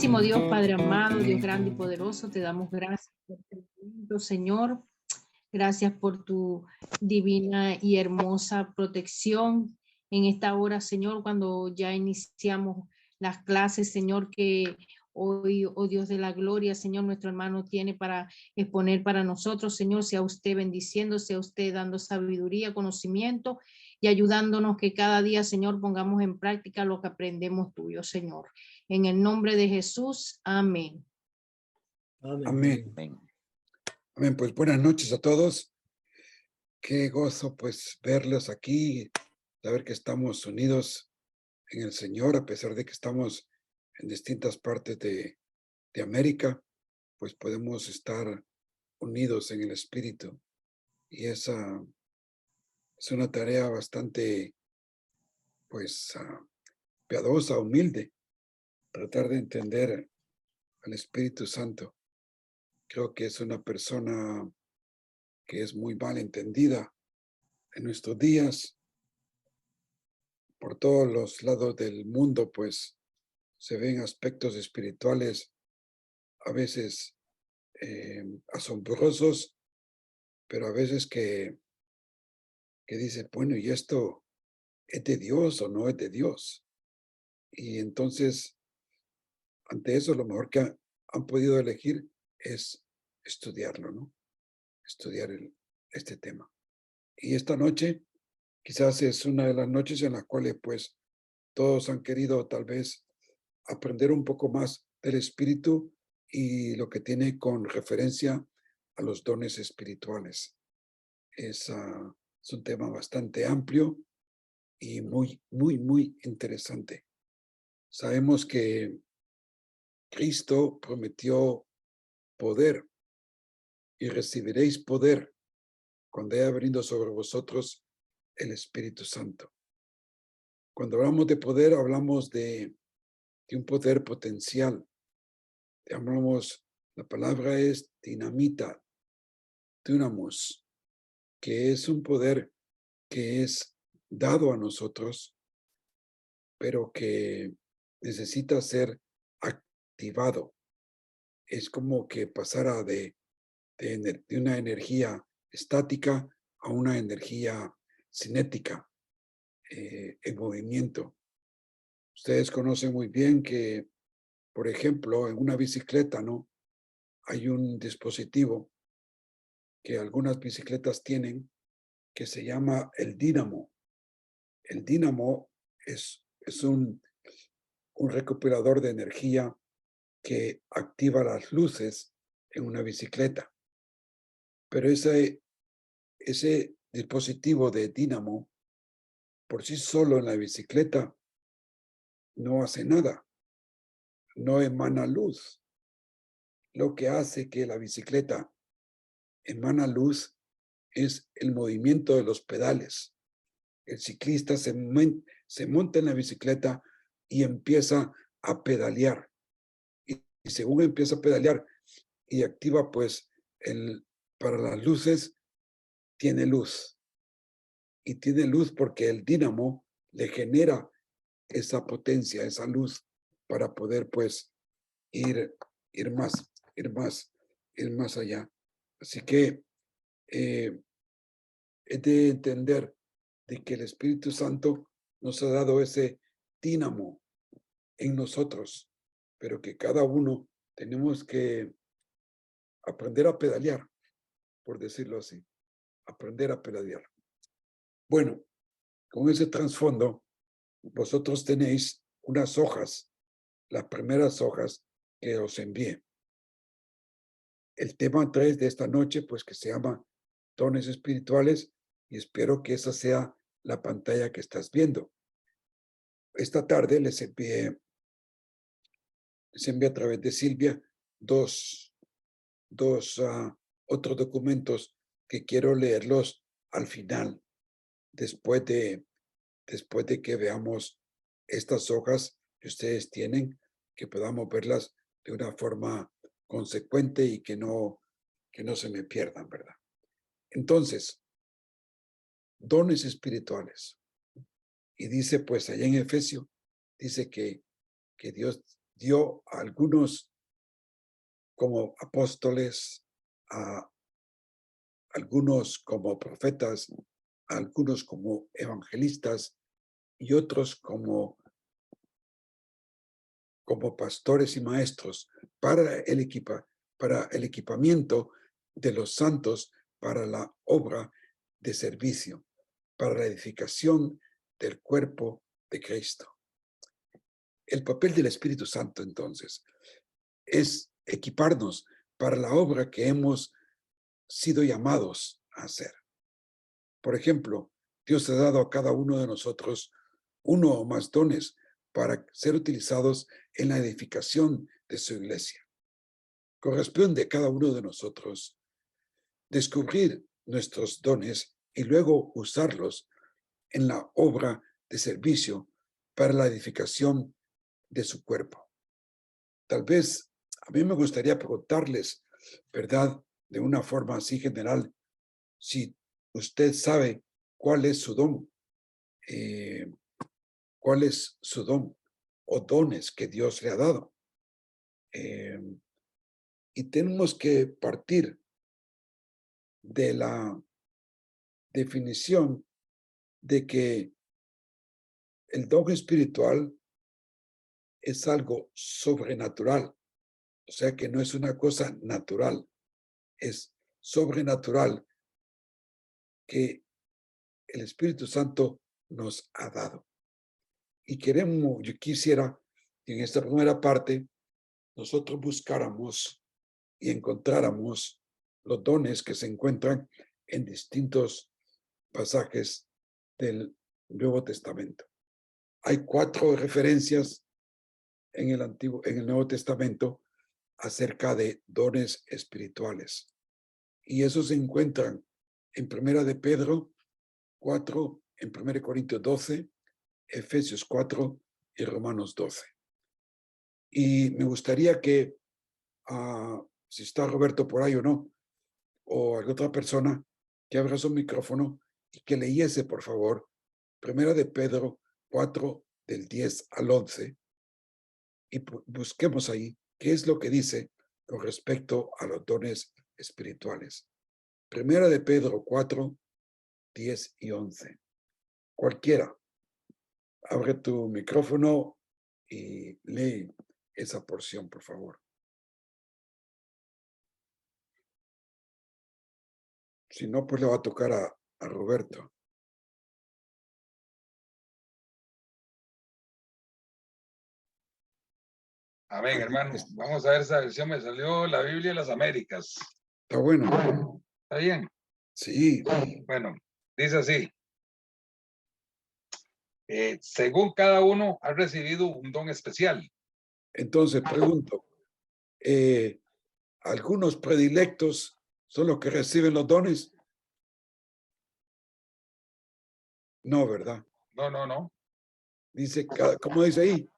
Amantísimo Dios, Padre amado, Dios grande y poderoso, te damos gracias por este momento, Señor. Gracias por tu divina y hermosa protección en esta hora, Señor, cuando ya iniciamos las clases, Señor, que hoy, oh Dios de la gloria, Señor, nuestro hermano tiene para exponer para nosotros, Señor, sea usted bendiciendo, sea usted dando sabiduría, conocimiento y ayudándonos que cada día, Señor, pongamos en práctica lo que aprendemos tuyo, Señor. En el nombre de Jesús, amén. Amén. Amén. Pues buenas noches a todos. Qué gozo pues verlos aquí, saber que estamos unidos en el Señor, a pesar de que estamos en distintas partes de América, pues podemos estar unidos en el Espíritu. Y esa es una tarea bastante pues piadosa, humilde, tratar de entender al Espíritu Santo. Creo que es una persona que es muy mal entendida en nuestros días. Por todos los lados del mundo, pues, se ven aspectos espirituales a veces asombrosos, pero a veces que dice, bueno, ¿y esto es de Dios o no es de Dios? Y entonces, ante eso, lo mejor que han podido elegir es estudiarlo, ¿no? Estudiar este tema. Y esta noche, quizás es una de las noches en las cuales, pues, todos han querido tal vez aprender un poco más del espíritu y lo que tiene con referencia a los dones espirituales. Es un tema bastante amplio y muy, muy, muy interesante. Sabemos que Cristo prometió poder y recibiréis poder cuando haya venido sobre vosotros el Espíritu Santo. Cuando hablamos de poder, hablamos de un poder potencial. Hablamos, la palabra es dinamita, dunamos, que es un poder que es dado a nosotros, pero que necesita ser activado. Es como que pasara de una energía estática a una energía cinética, en movimiento. Ustedes conocen muy bien que, por ejemplo, en una bicicleta, ¿no? Hay un dispositivo que algunas bicicletas tienen que se llama el dínamo. El dínamo es un recuperador de energía que activa las luces en una bicicleta. Pero ese dispositivo de dínamo por sí solo en la bicicleta no hace nada, no emana luz. Lo que hace que la bicicleta emana luz es el movimiento de los pedales. El ciclista se monta en la bicicleta y empieza a pedalear. Y según empieza a pedalear y activa, pues, para las luces, tiene luz. Y tiene luz porque el dínamo le genera esa potencia, esa luz, para poder, pues, ir más allá. Así que es de entender de que el Espíritu Santo nos ha dado ese dínamo en nosotros, pero que cada uno tenemos que aprender a pedalear, por decirlo así, aprender a pedalear. Bueno, con ese trasfondo, vosotros tenéis unas hojas, las primeras hojas que os envié. El tema 3 de esta noche, pues, que se llama dones espirituales, y espero que esa sea la pantalla que estás viendo. Esta tarde les envié a través de Silvia dos otros documentos que quiero leerlos al final, después de que veamos estas hojas que ustedes tienen, que podamos verlas de una forma consecuente y que no se me pierdan, ¿verdad? Entonces, dones espirituales. Y dice, pues, allá en Efesios, dice que Dios dio a algunos como apóstoles, a algunos como profetas, a algunos como evangelistas y otros como pastores y maestros para para el equipamiento de los santos, para la obra de servicio, para la edificación del cuerpo de Cristo. El papel del Espíritu Santo, entonces, es equiparnos para la obra que hemos sido llamados a hacer. Por ejemplo, Dios ha dado a cada uno de nosotros uno o más dones para ser utilizados en la edificación de su iglesia. Corresponde a cada uno de nosotros descubrir nuestros dones y luego usarlos en la obra de servicio para la edificación de su cuerpo. Tal vez a mí me gustaría preguntarles, ¿verdad? De una forma así general, si usted sabe cuál es su don, cuál es su don o dones que Dios le ha dado. Y tenemos que partir de la definición de que el don espiritual es algo sobrenatural, o sea que no es una cosa natural, es sobrenatural que el Espíritu Santo nos ha dado. Y yo quisiera que en esta primera parte nosotros buscáramos y encontráramos los dones que se encuentran en distintos pasajes del Nuevo Testamento. Hay 4 referencias en el Nuevo Testamento acerca de dones espirituales. Y esos se encuentran en Primera de Pedro 4, en 1 Corintios 12, Efesios 4 y Romanos 12. Y me gustaría que, si está Roberto por ahí o no, o alguna otra persona, que abra su micrófono y que leyese, por favor, Primera de Pedro 4, del 10 al 11, y busquemos ahí qué es lo que dice con respecto a los dones espirituales. Primera de Pedro 4, 10 y 11. Cualquiera, abre tu micrófono y lee esa porción, por favor. Si no, pues le va a tocar a Roberto. Amén, hermano. Vamos a ver esa versión. Me salió la Biblia de las Américas. Está bueno. ¿Está bien? Sí. Bueno, dice así. Según cada uno ha recibido un don especial. Entonces, pregunto, ¿algunos predilectos son los que reciben los dones? No, ¿verdad? No. Dice, ¿cómo dice ahí?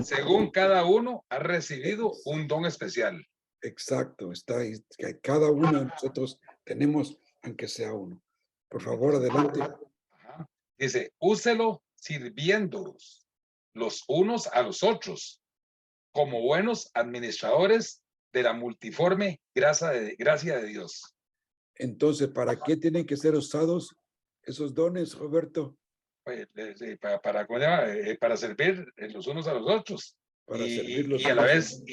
Según cada uno ha recibido un don especial. Exacto, está ahí. Que cada uno de nosotros tenemos, aunque sea uno. Por favor, adelante. Ajá. Dice, úselo sirviéndolos los unos a los otros, como buenos administradores de la multiforme gracia de Dios. Entonces, ¿para qué tienen que ser usados esos dones, Roberto? Para servir los unos a los otros. Para servirlos. Y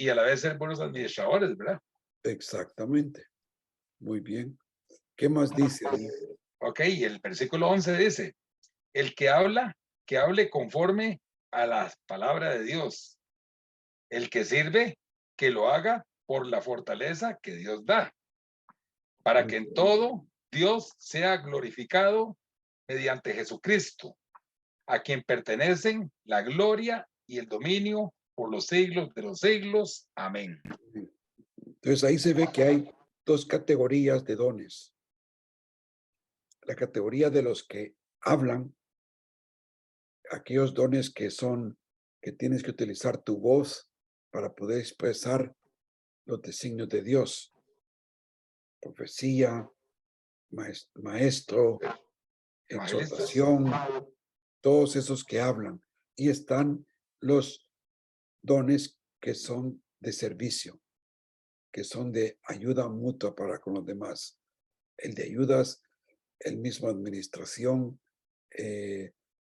a la vez ser buenos administradores, ¿verdad? Exactamente. Muy bien. ¿Qué más dice ahí? Ok, el versículo 11 dice, el que hable conforme a la palabra de Dios. El que sirve, que lo haga por la fortaleza que Dios da, para que en todo Dios sea glorificado mediante Jesucristo, a quien pertenecen la gloria y el dominio por los siglos de los siglos. Amén. Entonces ahí se ve que hay 2 categorías de dones. La categoría de los que hablan, aquellos dones que tienes que utilizar tu voz para poder expresar los designios de Dios. Profecía, maestro, exhortación, todos esos que hablan. Y están los dones que son de servicio, que son de ayuda mutua para con los demás. El de ayudas, el mismo administración,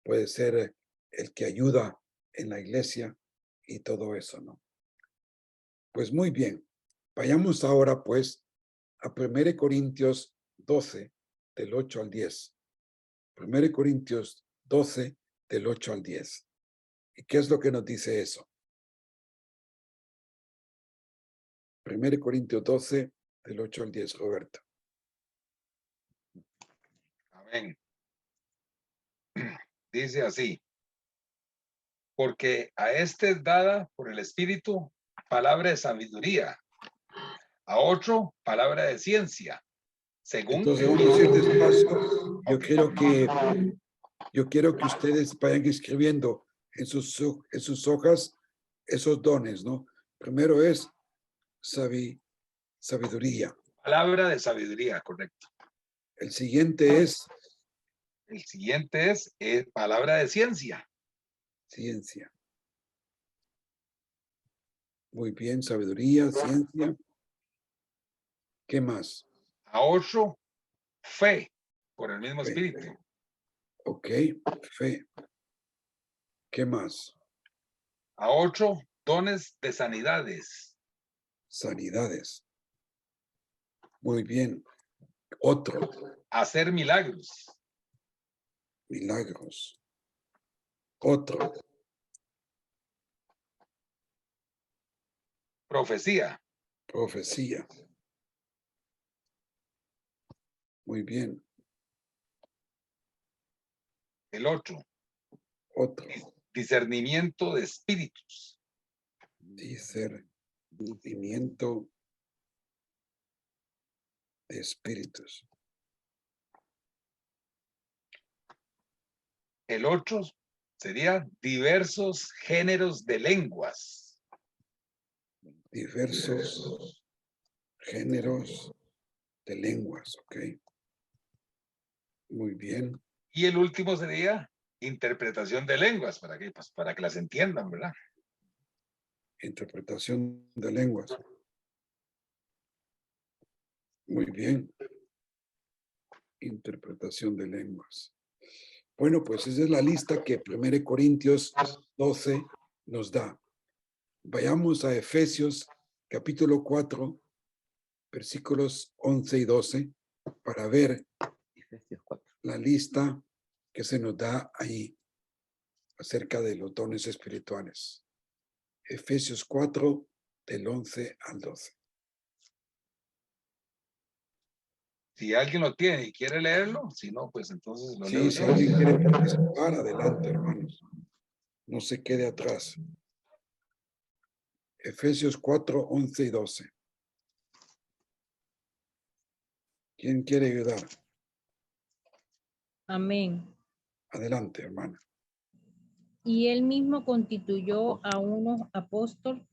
puede ser el que ayuda en la iglesia y todo eso, ¿no? Pues muy bien, vayamos ahora pues a 1 Corintios 12, del 8 al 10. 1 Corintios 12, del 8 al 10. ¿Y qué es lo que nos dice eso? 1 Corintios 12, del 8 al 10, Roberto. Amén. Dice así: porque a este es dada por el Espíritu palabra de sabiduría, a otro palabra de ciencia, según Entonces el vamos a ir mismo. despacio. Ok. Yo quiero que ustedes vayan escribiendo en sus hojas esos dones, ¿no? Primero es sabiduría. Palabra de sabiduría, correcto. El siguiente es El siguiente es palabra de ciencia. ciencia. Muy bien, sabiduría, ciencia. ¿Qué más? A otro, fe, por el mismo Fe. Espíritu. Ok, fe. ¿Qué más? A otro, dones de sanidades. Sanidades. Muy bien. Otro, Hacer milagros. milagros. Otro, Profecía. profecía. Muy bien. El otro, Otro, discernimiento de espíritus. discernimiento de espíritus. El otro sería diversos géneros de lenguas. Diversos géneros de lenguas, ok. Muy bien. Y el último sería interpretación de lenguas, para que las entiendan, ¿verdad? Interpretación de lenguas. Muy bien. Interpretación de lenguas. Bueno, pues esa es la lista que 1 Corintios 12 nos da. Vayamos a Efesios capítulo 4, versículos 11 y 12, para ver la lista que se nos da ahí acerca de los dones espirituales. Efesios 4, del 11 al 12. Si alguien lo tiene y quiere leerlo, si no, pues entonces lo leo Sí, si yo. alguien quiere participar, adelante, hermanos. No se quede atrás. Efesios 4, 11 y 12. ¿Quién quiere ayudar? Amén. Adelante, hermana. Y él mismo constituyó a unos apóstoles,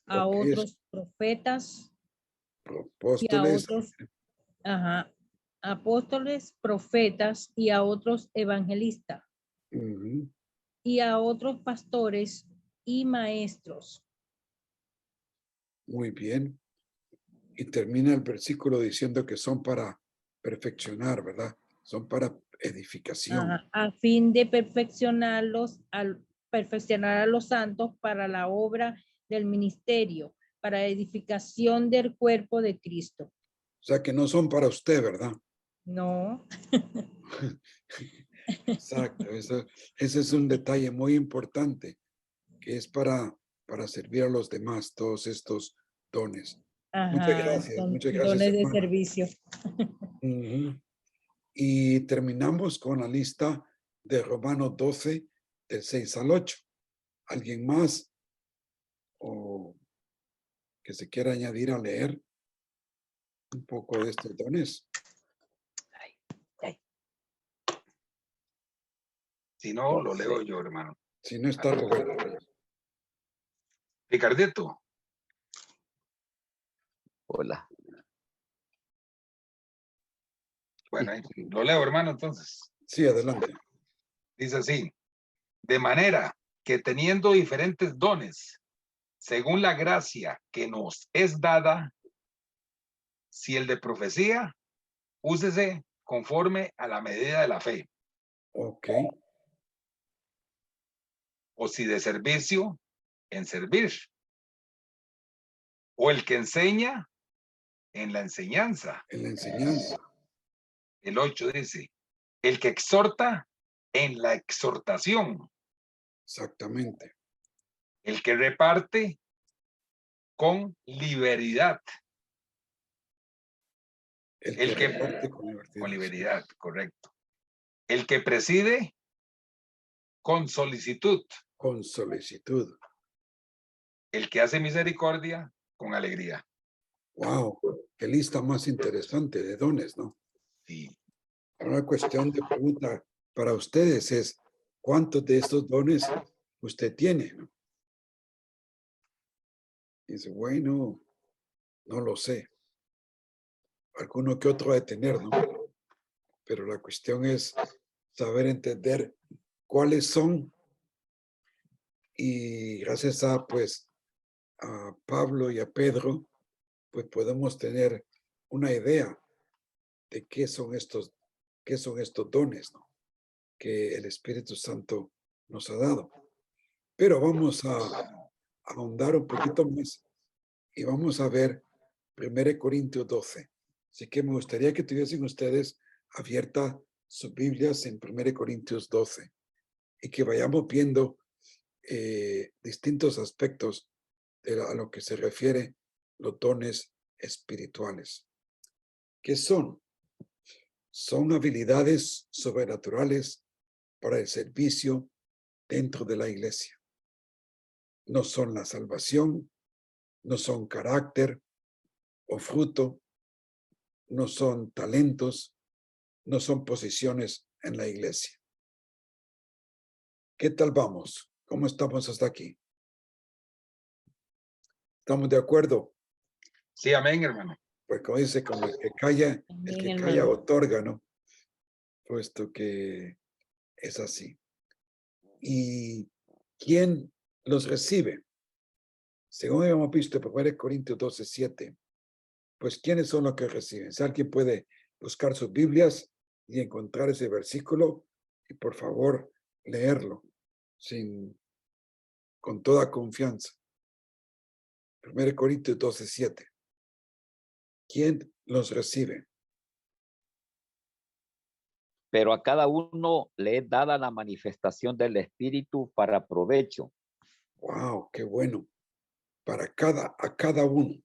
a Ok, otros profetas y a apóstoles. otros, apóstoles, profetas y a otros evangelistas Ujú, y a otros pastores y maestros. muy bien. Y termina el versículo diciendo que son para perfeccionar, ¿verdad? Son para edificación. A fin de perfeccionar a los santos para la obra del ministerio, para edificación del cuerpo de Cristo. O sea que no son para usted, ¿verdad? No. Exacto. Ese es un detalle muy importante, que es para servir a los demás, todos estos dones. Ajá, son muchas gracias, dones de hermana. servicio. Ujú. Y terminamos con la lista de Romanos 12, del 6 al 8. ¿Alguien más o que se quiera añadir a leer un poco de estos dones? Si no, lo leo yo, hermano. Si no está Roberto. Ricardito. Hola. Bueno, lo leo, hermano, entonces. Sí, adelante. Dice así: de manera que teniendo diferentes dones, según la gracia que nos es dada, si el de profecía, úsese conforme a la medida de la fe, Ok. o si de servicio, en servir, o el que enseña, en la enseñanza. En la enseñanza. El 8 dice, el que exhorta, en la exhortación, Exactamente. el que reparte, con liberalidad. El que reparte con libertad. Con liberalidad, correcto. El que preside, con solicitud. Con solicitud. El que hace misericordia, con alegría. Wow, qué lista más interesante de dones, ¿no? Sí. Una cuestión de pregunta para ustedes es, ¿cuántos de estos dones usted tiene? ¿No? Dice, bueno, no lo sé. Alguno que otro de tener, ¿no? Pero la cuestión es saber entender cuáles son y gracias a, pues, a Pablo y a Pedro, pues podemos tener una idea de qué son estos dones, ¿no? Que el Espíritu Santo nos ha dado. Pero vamos a ahondar un poquito más y vamos a ver 1 Corintios 12. Así que me gustaría que tuviesen ustedes abierta sus Biblias en 1 Corintios 12 y que vayamos viendo distintos aspectos a lo que se refiere los dones espirituales. ¿Qué son? Son habilidades sobrenaturales para el servicio dentro de la iglesia. No son la salvación, no son carácter o fruto, no son talentos, no son posiciones en la iglesia. ¿Qué tal vamos? ¿Cómo estamos hasta aquí? ¿Estamos de acuerdo? Sí, amén, hermano. Pues como dice, como el que calla otorga, ¿no? Puesto que es así. ¿Y quién los recibe? Según hemos visto en 1 Corintios 12:7, pues ¿quiénes son los que reciben? Si alguien puede buscar sus Biblias y encontrar ese versículo, y por favor leerlo con toda confianza. 1 Corintios 12:7. ¿Quién los recibe? Pero a cada uno le es dada la manifestación del Espíritu para provecho. Wow, qué bueno. A cada uno, o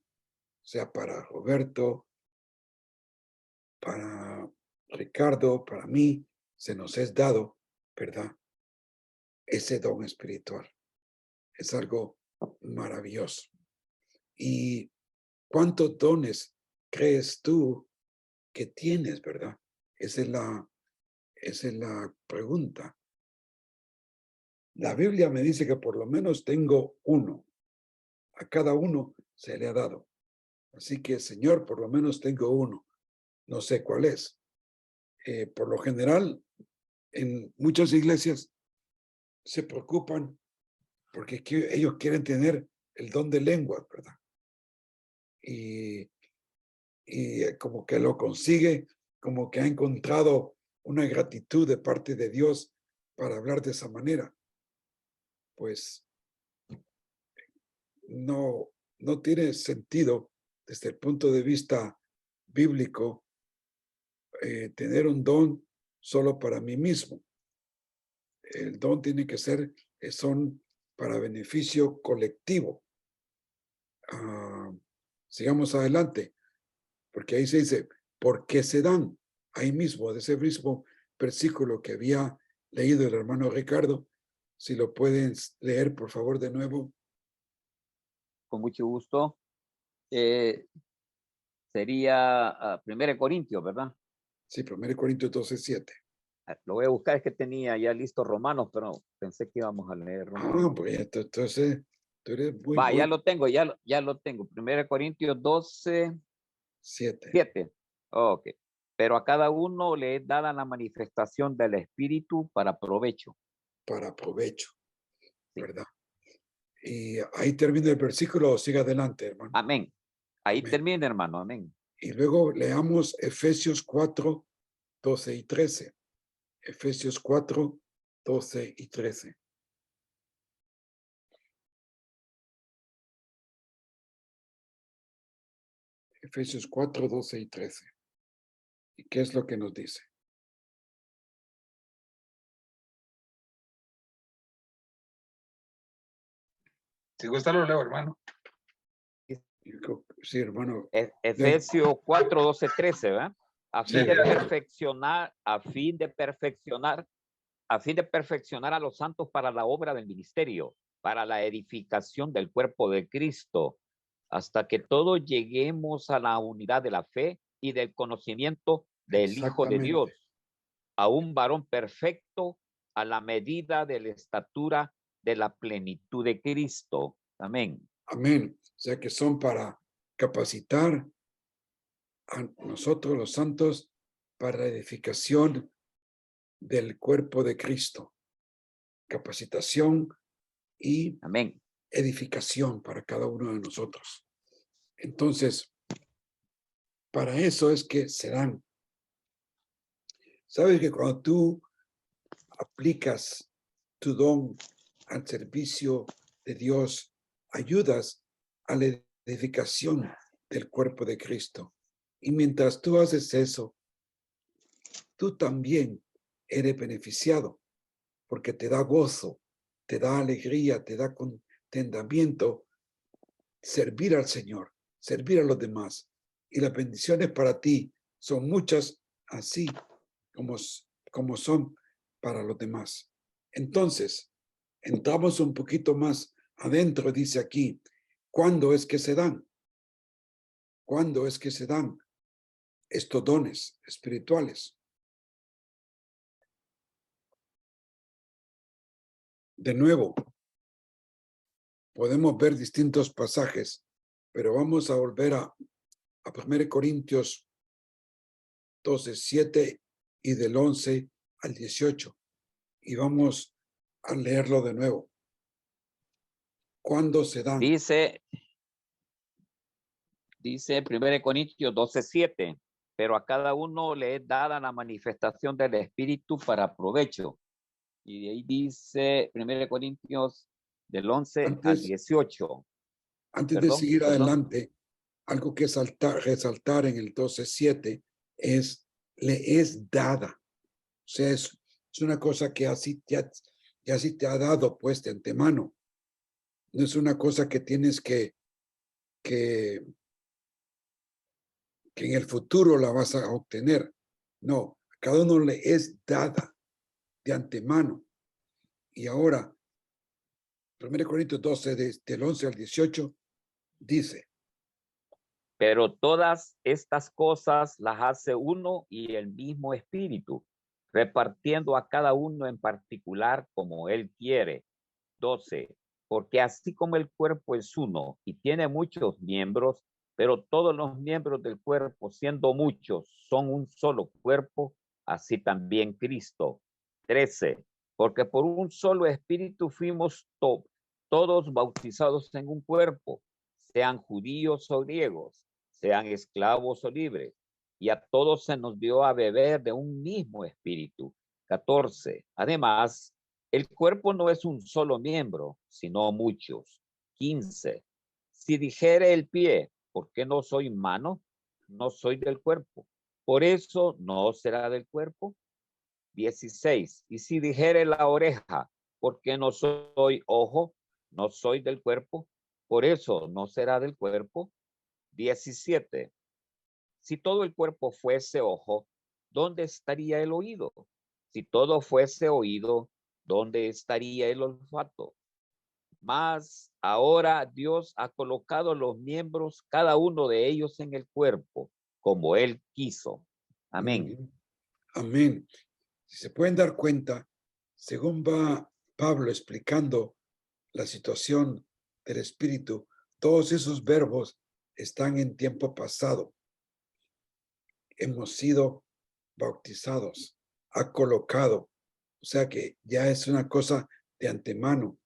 sea, para Roberto, para Ricardo, para mí, se nos es dado, ¿verdad? Ese don espiritual. Es algo maravilloso. ¿Y cuántos dones crees tú que tienes, verdad? Esa es la pregunta. La Biblia me dice que por lo menos tengo uno. A cada uno se le ha dado. Así que, Señor, por lo menos tengo uno. No sé cuál es. Por lo general, en muchas iglesias se preocupan porque ellos quieren tener el don de lengua, ¿verdad? Y como que lo consigue, como que ha encontrado una gratitud de parte de Dios para hablar de esa manera. Pues no tiene sentido desde el punto de vista bíblico tener un don solo para mí mismo. El don tiene que ser, son para beneficio colectivo. Sigamos adelante, porque ahí se dice, ¿por qué se dan? Ahí mismo, de ese mismo versículo que había leído el hermano Ricardo, si lo pueden leer, por favor, de nuevo. Con mucho gusto. Sería 1 Corintios, ¿verdad? Sí, 1 Corintios 12:7. Lo voy a buscar, es que tenía ya listo Romanos, pero pensé que íbamos a leer Romanos. Pues entonces tú eres muy Va, bueno. ya lo tengo, ya lo tengo. 1 Corintios 12:7. 7. Ok. Pero a cada uno le es dada la manifestación del Espíritu para provecho. Para provecho, Sí. ¿verdad? Y ahí termina el versículo, siga adelante, hermano. Amén. Ahí Amén. termina, hermano. Amén. Y luego leamos Efesios 4, 12 y 13. Efesios 4, 12 y 13. Efesios 4, 12 y 13. ¿Y qué es lo que nos dice? Si gusta lo leo, hermano. Sí, hermano. Efesios 4, 12, 13, ¿verdad? A fin Sí, de gracias. perfeccionar, a fin de perfeccionar a los santos para la obra del ministerio, para la edificación del cuerpo de Cristo, hasta que todos lleguemos a la unidad de la fe y del conocimiento del Hijo de Dios, a un varón perfecto a la medida de la estatura de la plenitud de Cristo. Amén. Amén. O sea que son para capacitar a nosotros los santos para la edificación del cuerpo de Cristo. Capacitación y Amén. edificación para cada uno de nosotros. Entonces, para eso es que se dan. Sabes que cuando tú aplicas tu don al servicio de Dios, ayudas a la edificación del cuerpo de Cristo. Y mientras tú haces eso, tú también eres beneficiado, porque te da gozo, te da alegría, te da contentamiento servir al Señor, servir a los demás. Y las bendiciones para ti son muchas, así como son para los demás. Entonces, entramos un poquito más adentro, dice aquí, ¿cuándo es que se dan? ¿Cuándo es que se dan estos dones espirituales? De nuevo, podemos ver distintos pasajes, pero vamos a volver a 1 Corintios 12, 7 y del 11 al 18. Y vamos a leerlo de nuevo. ¿Cuándo se dan? Dice 1 Corintios 12, 7, pero a cada uno le es dada la manifestación del Espíritu para provecho. Y de ahí dice 1 Corintios del 11 al 18. Antes de seguir adelante, algo que resaltar en el 12:7 es, le es dada. O sea, es una cosa que así ya sí te ha dado pues de antemano. No es una cosa que tienes que en el futuro la vas a obtener. No, a cada uno le es dada de antemano. Y ahora, 1 Corintios 12, del 11 al 18, dice, pero todas estas cosas las hace uno y el mismo Espíritu, repartiendo a cada uno en particular como él quiere. 12. Porque así como el cuerpo es uno y tiene muchos miembros, pero todos los miembros del cuerpo, siendo muchos, son un solo cuerpo, así también Cristo. 13. Porque por un solo espíritu fuimos todos bautizados en un cuerpo, sean judíos o griegos, sean esclavos o libres, y a todos se nos dio a beber de un mismo espíritu. 14. Además, el cuerpo no es un solo miembro, sino muchos. 15. Si dijere el pie, ¿por qué no soy mano? No soy del cuerpo. Por eso no será del cuerpo. 16. Y si dijere la oreja, ¿por qué no soy ojo? No soy del cuerpo. Por eso no será del cuerpo. 17. Si todo el cuerpo fuese ojo, ¿dónde estaría el oído? Si todo fuese oído, ¿dónde estaría el olfato? Mas ahora Dios ha colocado los miembros, cada uno de ellos en el cuerpo, como Él quiso. Amén. Amén. Si se pueden dar cuenta, según va Pablo explicando la situación del Espíritu, todos esos verbos están en tiempo pasado. Hemos sido bautizados, ha colocado, o sea que ya es una cosa de antemano.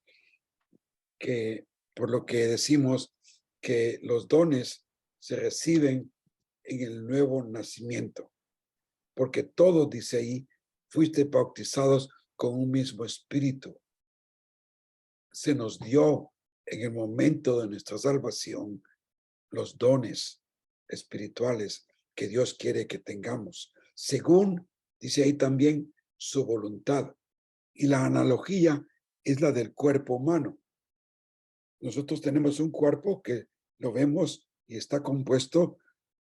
que por lo que decimos que los dones se reciben en el nuevo nacimiento, porque todos, dice ahí, fuiste bautizados con un mismo espíritu. Se nos dio en el momento de nuestra salvación los dones espirituales que Dios quiere que tengamos, según, dice ahí también, su voluntad. Y la analogía es la del cuerpo humano. Nosotros tenemos un cuerpo que lo vemos y está compuesto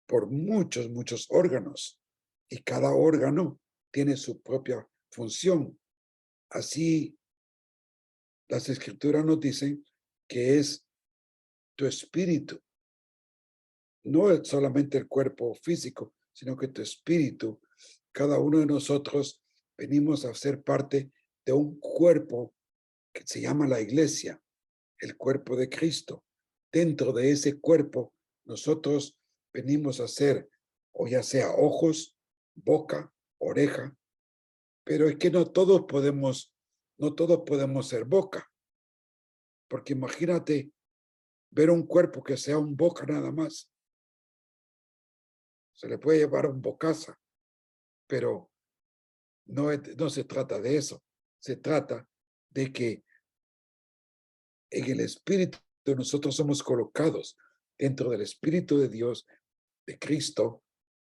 por muchos órganos, y cada órgano tiene su propia función. Así, las escrituras nos dicen que es tu espíritu. No es solamente el cuerpo físico, sino que tu espíritu, cada uno de nosotros venimos a ser parte de un cuerpo que se llama la iglesia, el cuerpo de Cristo. Dentro de ese cuerpo, nosotros venimos a ser, o ya sea ojos, boca, oreja, pero es que no todos podemos ser boca, porque imagínate ver un cuerpo que sea un boca nada más. Se le puede llevar un bocaza, pero no se trata de eso. Se trata de que en el espíritu nosotros somos colocados dentro del espíritu de Dios, de Cristo,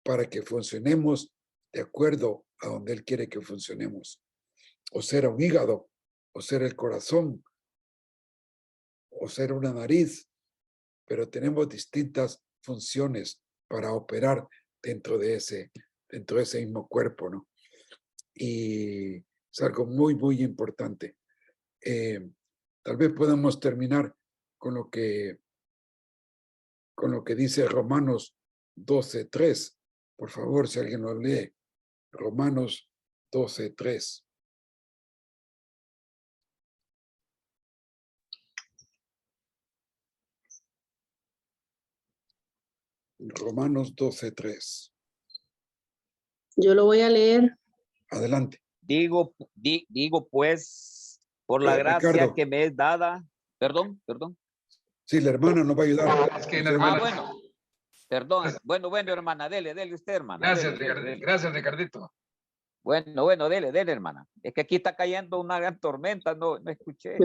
para que funcionemos de acuerdo a donde Él quiere que funcionemos. O ser un hígado, o ser el corazón, o ser una nariz, pero tenemos distintas funciones para operar dentro de ese mismo cuerpo, ¿no? Y es algo muy importante. Tal vez podamos terminar con lo que dice Romanos 12:3. Por favor, si alguien lo lee. Romanos 12:3. Romanos 12:3. Yo lo voy a leer. Adelante. Digo pues, por la gracia Ricardo. que me es dada, perdón. Sí, la hermana nos va a ayudar. Es que la hermana- Bueno, perdón. Bueno, hermana, dele usted, hermana. Gracias, Dele, dele. gracias, Ricardito. Bueno, dele, hermana. Es que aquí está cayendo una gran tormenta, no escuché.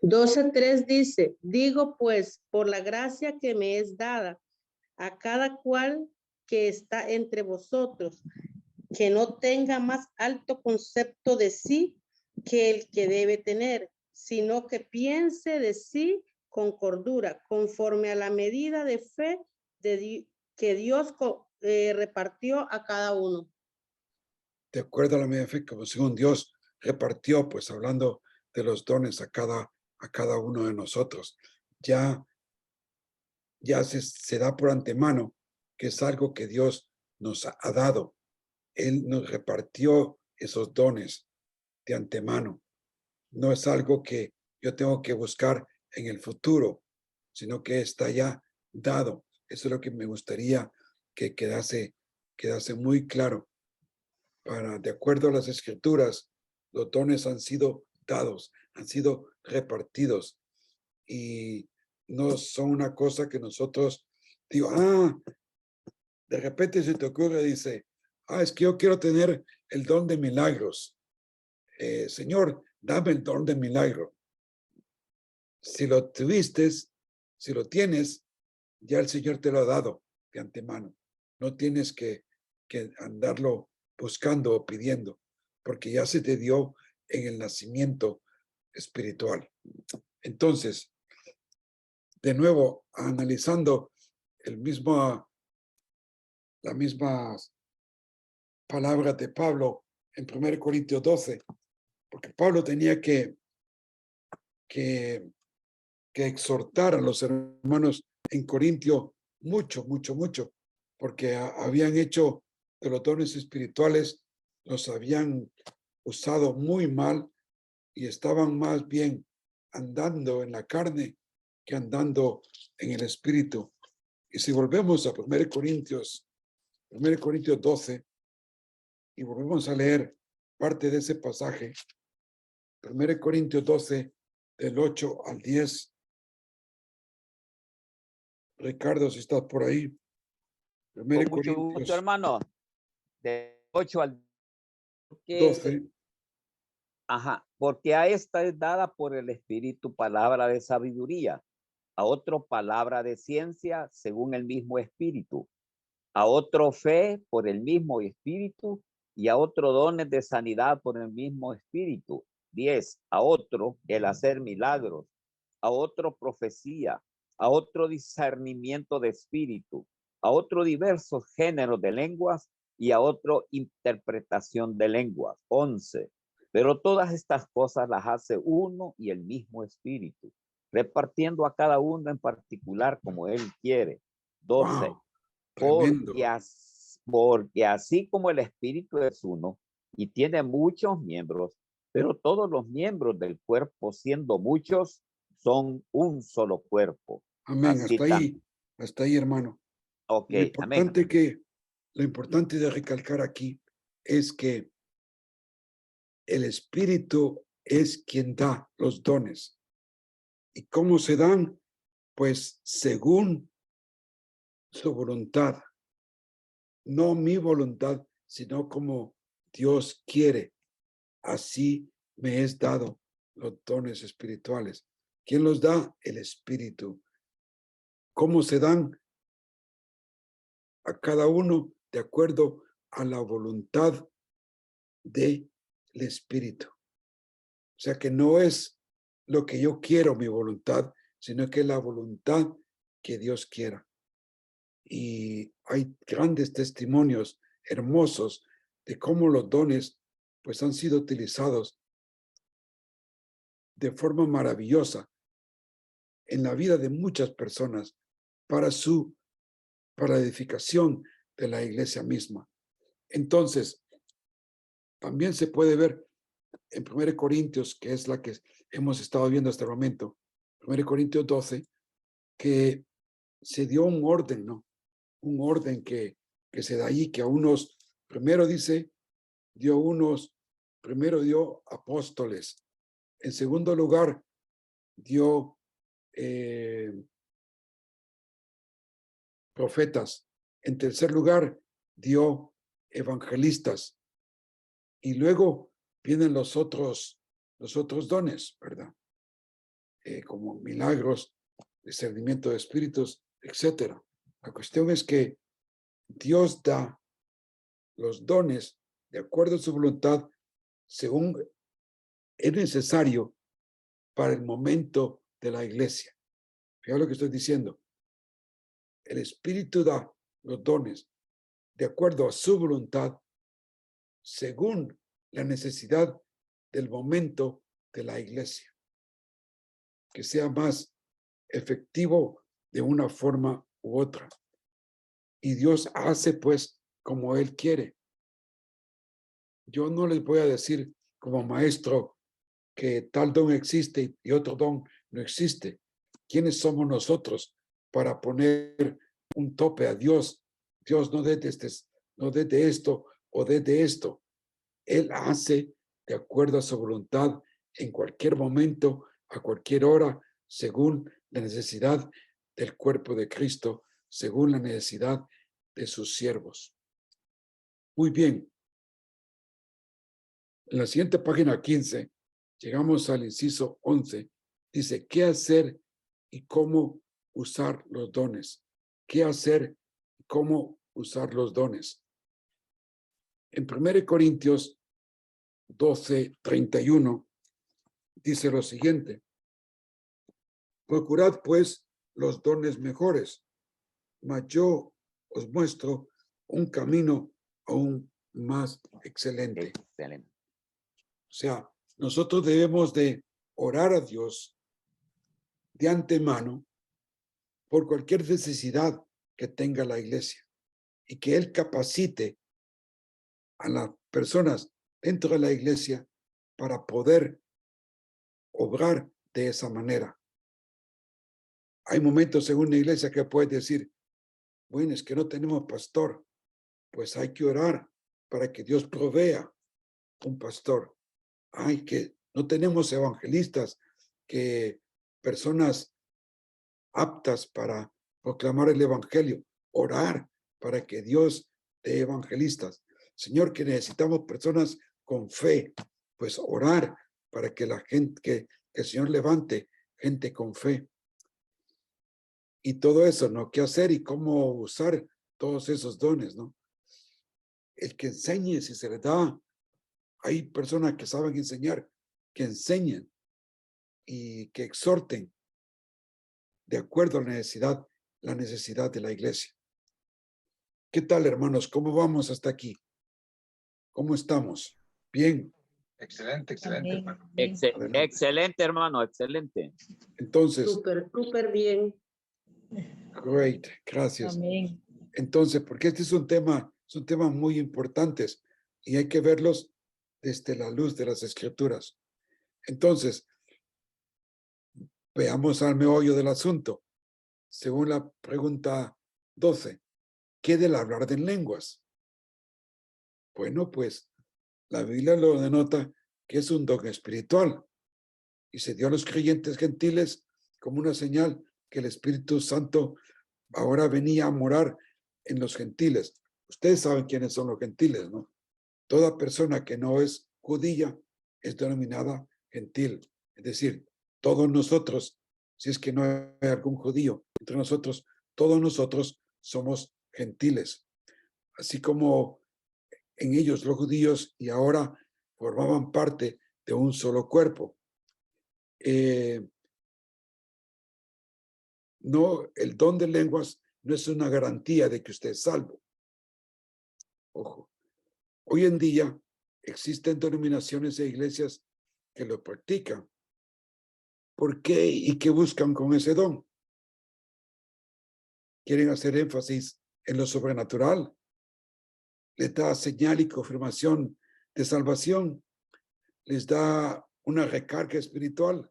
12:3 dice, digo pues, por la gracia que me es dada a cada cual que está entre vosotros, que no tenga más alto concepto de sí que el que debe tener, sino que piense de sí con cordura, conforme a la medida de fe que Dios repartió a cada uno. De acuerdo a la medida de fe, como según Dios repartió, pues hablando de los dones a cada uno de nosotros. Ya se da por antemano que es algo que Dios nos ha dado. Él nos repartió esos dones de antemano. No es algo que yo tengo que buscar en el futuro, sino que está ya dado. Eso es lo que me gustaría que quedase muy claro. De acuerdo a las escrituras, los dones han sido dados, han sido repartidos, y no son una cosa que nosotros digo, de repente se te ocurre, dice, es que yo quiero tener el don de milagros. Señor, dame el don de milagro. Si lo tienes, ya el Señor te lo ha dado de antemano. No tienes que andarlo buscando o pidiendo, porque ya se te dio en el nacimiento espiritual. Entonces, de nuevo, analizando la misma palabra de Pablo en 1 Corintios 12, porque Pablo tenía que exhortar a los hermanos en Corintio mucho, porque habían hecho de los dones espirituales, los habían usado muy mal y estaban más bien andando en la carne que andando en el espíritu. Y si volvemos a 1 Corintios 12 y volvemos a leer parte de ese pasaje, 1 Corintios 12, del 8 al 10. Ricardo, si estás por ahí. 1 Con mucho Corintios gusto, hermano. De 8 al 12. Ajá, porque a esta es dada por el Espíritu palabra de sabiduría, a otro palabra de ciencia según el mismo Espíritu, a otro fe por el mismo Espíritu y a otro dones de sanidad por el mismo Espíritu. 10, a otro el hacer milagros, a otro profecía, a otro discernimiento de espíritu, a otro diversos géneros de lenguas y a otro interpretación de lenguas. 11. Pero todas estas cosas las hace uno y el mismo Espíritu, repartiendo a cada uno en particular como él quiere. 12. Wow, tremendo. Porque así como el Espíritu es uno y tiene muchos miembros, pero todos los miembros del cuerpo, siendo muchos, son un solo cuerpo. Amén. Así Hasta ahí, hermano. Ok, amén. Lo importante de recalcar aquí es que el Espíritu es quien da los dones. ¿Y cómo se dan? Pues según su voluntad. No mi voluntad, sino como Dios quiere. Así me es dado los dones espirituales. ¿Quién los da? El Espíritu. ¿Cómo se dan? A cada uno de acuerdo a la voluntad del Espíritu. O sea que no es lo que yo quiero, mi voluntad, sino que es la voluntad que Dios quiera. Y hay grandes testimonios hermosos de cómo los dones pues han sido utilizados de forma maravillosa en la vida de muchas personas para la edificación de la iglesia misma. Entonces, también se puede ver en 1 Corintios, que es la que hemos estado viendo hasta el momento, 1 Corintios 12, que se dio un orden, ¿no? Un orden que se da ahí, que a unos, primero dio apóstoles, en segundo lugar dio profetas, en tercer lugar dio evangelistas, y luego vienen los otros dones, ¿verdad? Como milagros, discernimiento de espíritus, etcétera. La cuestión es que Dios da los dones de acuerdo a su voluntad según es necesario para el momento de la iglesia. Fíjate lo que estoy diciendo. El Espíritu da los dones de acuerdo a su voluntad según la necesidad del momento de la iglesia. Que sea más efectivo de una forma u otra. Y Dios hace pues como Él quiere. Yo no les voy a decir como maestro que tal don existe y otro don no existe. ¿Quiénes somos nosotros para poner un tope a Dios? Dios no de esto o de esto. Él hace de acuerdo a su voluntad en cualquier momento, a cualquier hora, según la necesidad del cuerpo de Cristo, según la necesidad de sus siervos. Muy bien. En la siguiente página 15, llegamos al inciso 11. Dice, ¿qué hacer y cómo usar los dones? ¿Qué hacer y cómo usar los dones? En 1 Corintios 12:31 dice lo siguiente: procurad pues los dones mejores, mas yo os muestro un camino aún más excelente. Excelente. O sea, nosotros debemos de orar a Dios de antemano por cualquier necesidad que tenga la iglesia y que Él capacite a las personas dentro de la iglesia para poder obrar de esa manera. Hay momentos en una iglesia que puedes decir, bueno, es que no tenemos pastor, pues hay que orar para que Dios provea un pastor. Ay, que no tenemos evangelistas, que personas aptas para proclamar el evangelio, orar para que Dios dé evangelistas. Señor, que necesitamos personas con fe, pues orar para que la gente, que el Señor levante gente con fe. Y todo eso, ¿no? ¿Qué hacer y cómo usar todos esos dones, ¿no? El que enseñe, si se le da, hay personas que saben enseñar, que enseñen y que exhorten de acuerdo a la necesidad de la iglesia. ¿Qué tal, hermanos? ¿Cómo vamos hasta aquí? ¿Cómo estamos? Bien. Excelente, excelente, Amén. hermano. Adelante. Excelente, hermano, excelente. Entonces, Súper bien. great, gracias. Amén. Entonces, porque este son temas muy importantes y hay que verlos desde la luz de las escrituras. Entonces, veamos al meollo del asunto. Según la pregunta 12, ¿qué del hablar en lenguas? Bueno, pues la Biblia lo denota que es un don espiritual y se dio a los creyentes gentiles como una señal que el Espíritu Santo ahora venía a morar en los gentiles. Ustedes saben quiénes son los gentiles, ¿no? Toda persona que no es judía es denominada gentil. Es decir, todos nosotros, si es que no hay algún judío entre nosotros, todos nosotros somos gentiles. Así como en ellos los judíos y ahora formaban parte de un solo cuerpo. No, el don de lenguas no es una garantía de que usted es salvo. Ojo, hoy en día existen denominaciones e iglesias que lo practican. ¿Por qué y qué buscan con ese don? Quieren hacer énfasis en lo sobrenatural. Les da señal y confirmación de salvación. Les da una recarga espiritual.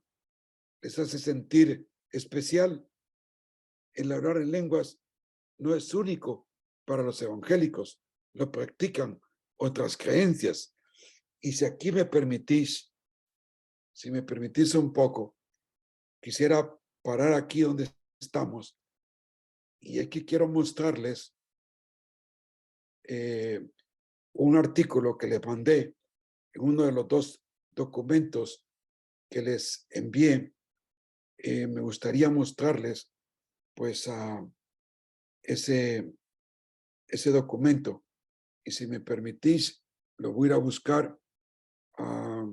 Les hace sentir especial. El hablar en lenguas no es único para los evangélicos. Lo practican otras creencias. Y si aquí me permitís, si me permitís un poco, quisiera parar aquí donde estamos. Y aquí quiero mostrarles un artículo que les mandé en uno de los dos documentos que les envié. Me gustaría mostrarles pues ese documento. Y si me permitís, lo voy a ir a buscar a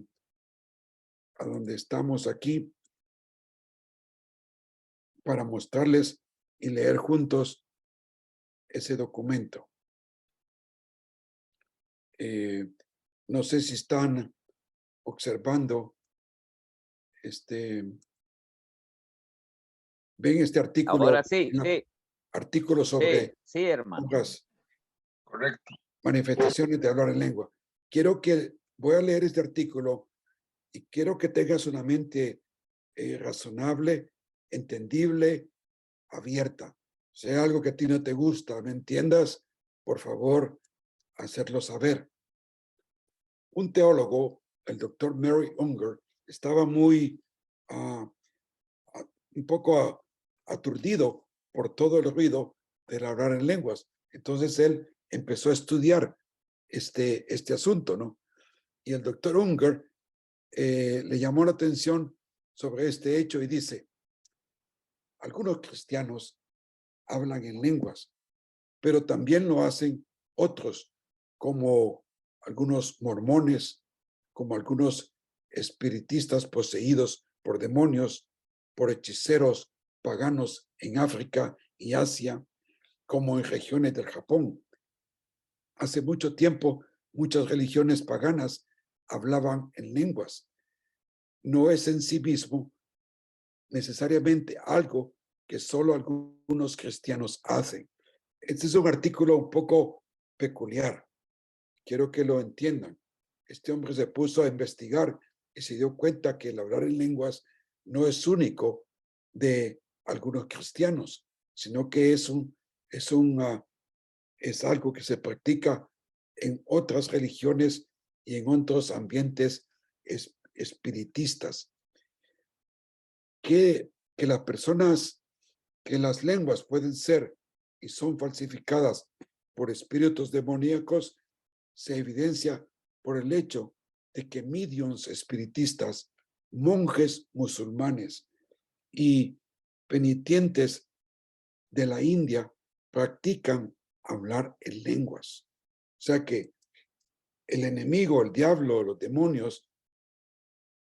donde estamos aquí para mostrarles y leer juntos ese documento. No sé si están observando ven este artículo. Ahora sí, sí. Artículo sobre Sí, hermano. Correcto. Manifestaciones de hablar en lengua. Voy a leer este artículo y quiero que tengas una mente razonable, entendible, abierta. Sea algo que a ti no te gusta, no entiendas, por favor, hacerlo saber. Un teólogo, el doctor Mary Unger, estaba muy, un poco aturdido por todo el ruido del hablar en lenguas. Entonces él empezó a estudiar este asunto, ¿no? Y el doctor Unger le llamó la atención sobre este hecho y dice, algunos cristianos hablan en lenguas, pero también lo hacen otros, como algunos mormones, como algunos espiritistas poseídos por demonios, por hechiceros paganos en África y Asia, como en regiones del Japón. Hace mucho tiempo, muchas religiones paganas hablaban en lenguas. No es en sí mismo necesariamente algo que solo algunos cristianos hacen. Este es un artículo un poco peculiar. Quiero que lo entiendan. Este hombre se puso a investigar y se dio cuenta que el hablar en lenguas no es único de algunos cristianos, sino que es algo que se practica en otras religiones y en otros ambientes espiritistas. que las personas, que las lenguas pueden ser y son falsificadas por espíritus demoníacos, se evidencia por el hecho de que mediums espiritistas, monjes musulmanes y penitentes de la India practican hablar en lenguas. O sea que el enemigo, el diablo, los demonios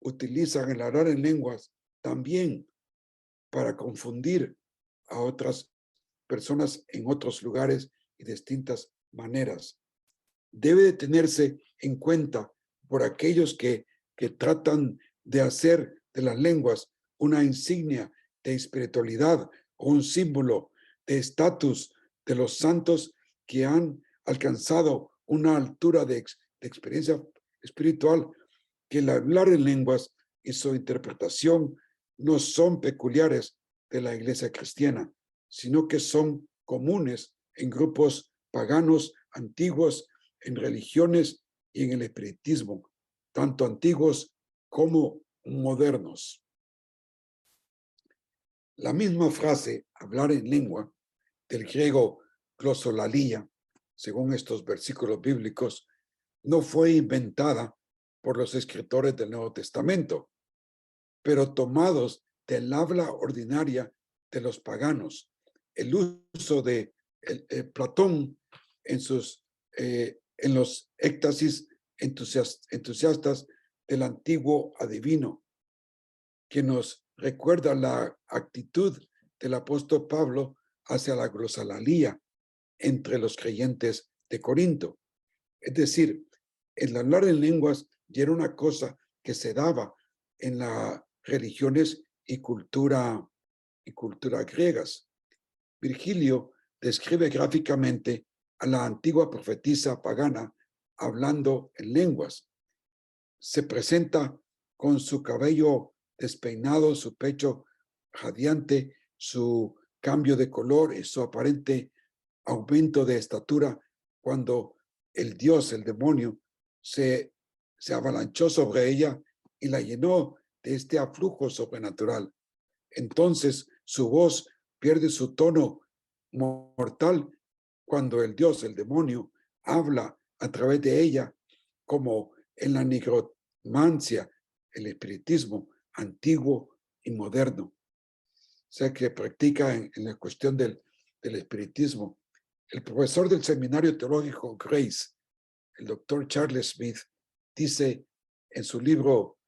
utilizan el hablar en lenguas también para confundir a otras personas en otros lugares y distintas maneras. Debe de tenerse en cuenta por aquellos que tratan de hacer de las lenguas una insignia de espiritualidad o un símbolo de estatus de los santos que han alcanzado una altura de experiencia espiritual, que el hablar en lenguas y su interpretación no son peculiares de la iglesia cristiana, sino que son comunes en grupos paganos antiguos, en religiones y en el espiritismo, tanto antiguos como modernos. La misma frase, hablar en lengua, del griego glosolalia, según estos versículos bíblicos, no fue inventada por los escritores del Nuevo Testamento, pero tomados del habla ordinaria de los paganos. El uso de Platón en los éxtasis entusiastas del antiguo adivino, que nos recuerda la actitud del apóstol Pablo hacia la glosolalia entre los creyentes de Corinto. Es decir, el hablar en lenguas ya era una cosa que se daba en las religiones y cultura griegas. Virgilio describe gráficamente a la antigua profetisa pagana hablando en lenguas. Se presenta con su cabello despeinado, su pecho radiante, su cambio de color y su aparente aumento de estatura cuando el dios, el demonio, se avalanchó sobre ella y la llenó de este aflujo sobrenatural. Entonces su voz pierde su tono mortal cuando el dios, el demonio, habla a través de ella, como en la nigromancia, el espiritismo antiguo y moderno. O sea, que practica en la cuestión del espiritismo. El profesor del seminario teológico Grace, el doctor Charles Smith, dice en su libro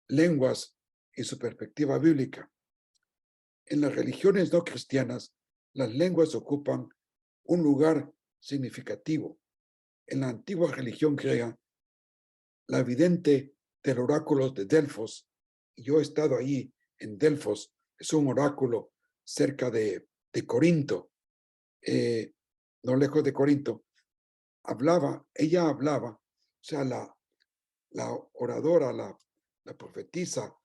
Lenguas y su perspectiva bíblica: en las religiones no cristianas, las lenguas ocupan un lugar significativo. En la antigua religión griega, la vidente del oráculo de Delfos, y yo he estado allí en Delfos, es un oráculo cerca de Corinto, no lejos de Corinto, ella hablaba, o sea, la oradora, la profetisa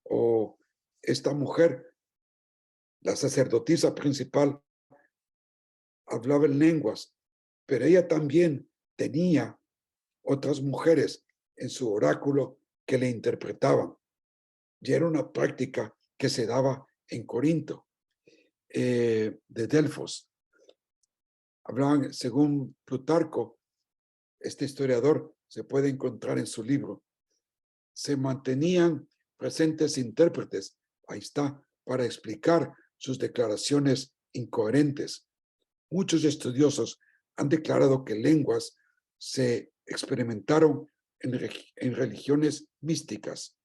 o esta mujer, la sacerdotisa principal, hablaba en lenguas, pero ella también tenía otras mujeres en su oráculo que le interpretaban. Y era una práctica que se daba en Corinto, de Delfos. Hablaban, según Plutarco, este historiador, se puede encontrar en su libro, se mantenían presentes intérpretes, ahí está, para explicar sus declaraciones incoherentes. Muchos estudiosos han declarado que lenguas se experimentaron en religiones místicas.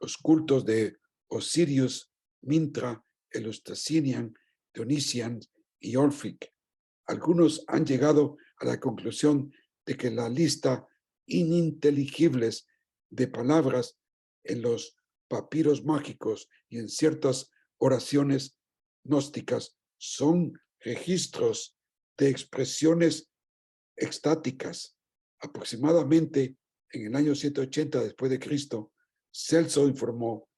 Los cultos de Osiris, Mintra, Elustacinian, Dionysian y Orphic. Algunos han llegado a la conclusión de que la lista ininteligibles de palabras en los papiros mágicos y en ciertas oraciones gnósticas son registros de expresiones extáticas. Aproximadamente en el año 180 después de Cristo, Celso informó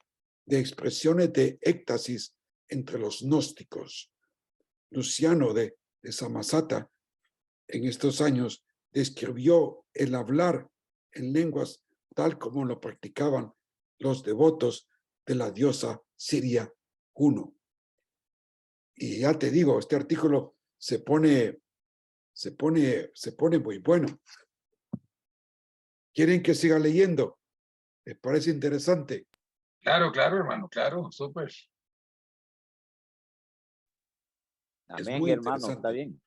de expresiones de éxtasis entre los gnósticos. Luciano de Samosata en estos años describió el hablar en lenguas tal como lo practicaban los devotos de la diosa Siria Juno. Y ya te digo, este artículo se pone muy bueno. ¿Quieren que siga leyendo? ¿Les parece interesante? Claro, claro, hermano, claro, súper. Amén, muy hermano, está interesante. bien.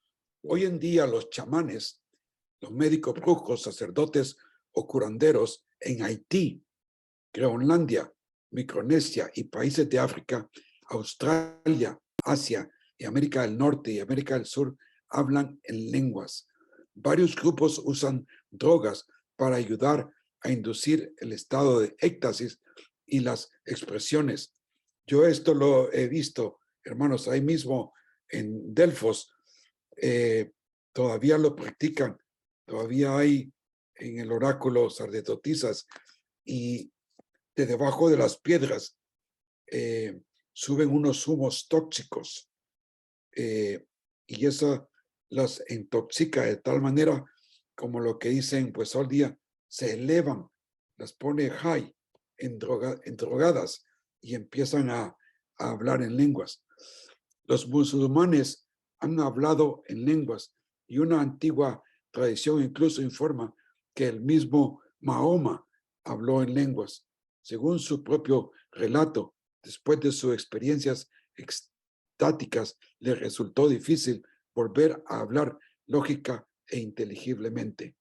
Hoy en día los chamanes, los médicos brujos, sacerdotes o curanderos en Haití, Groenlandia, Micronesia y países de África, Australia, Asia y América del Norte y América del Sur hablan en lenguas. Varios grupos usan drogas para ayudar a inducir el estado de éxtasis y las expresiones. Yo esto lo he visto, hermanos, ahí mismo en Delfos, todavía lo practican, todavía hay en el oráculo sacerdotisas y de debajo de las piedras suben unos humos tóxicos y eso las intoxica de tal manera como lo que dicen, pues hoy día se elevan, las pone high, drogadas y empiezan a hablar en lenguas. Los musulmanes han hablado en lenguas y una antigua tradición incluso informa que el mismo Mahoma habló en lenguas. Según su propio relato, después de sus experiencias extáticas, le resultó difícil volver a hablar lógica e inteligiblemente.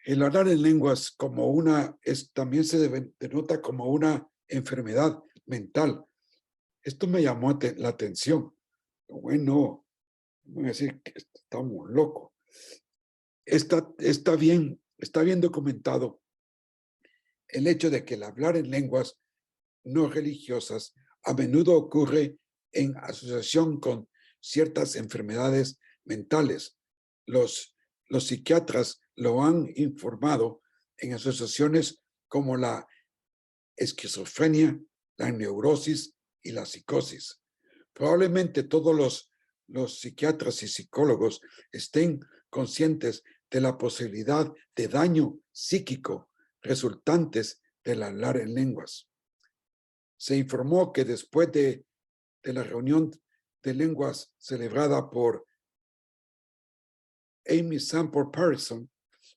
El hablar en lenguas también se denota como una enfermedad mental. Esto me llamó la atención. Bueno, voy a decir que estamos locos. Está bien documentado el hecho de que el hablar en lenguas no religiosas a menudo ocurre en asociación con ciertas enfermedades mentales. Los psiquiatras lo han informado en asociaciones como la esquizofrenia, la neurosis y la psicosis. Probablemente todos los psiquiatras y psicólogos estén conscientes de la posibilidad de daño psíquico resultantes del hablar en lenguas. Se informó que después de la reunión de lenguas celebrada por Amy Sanford Patterson,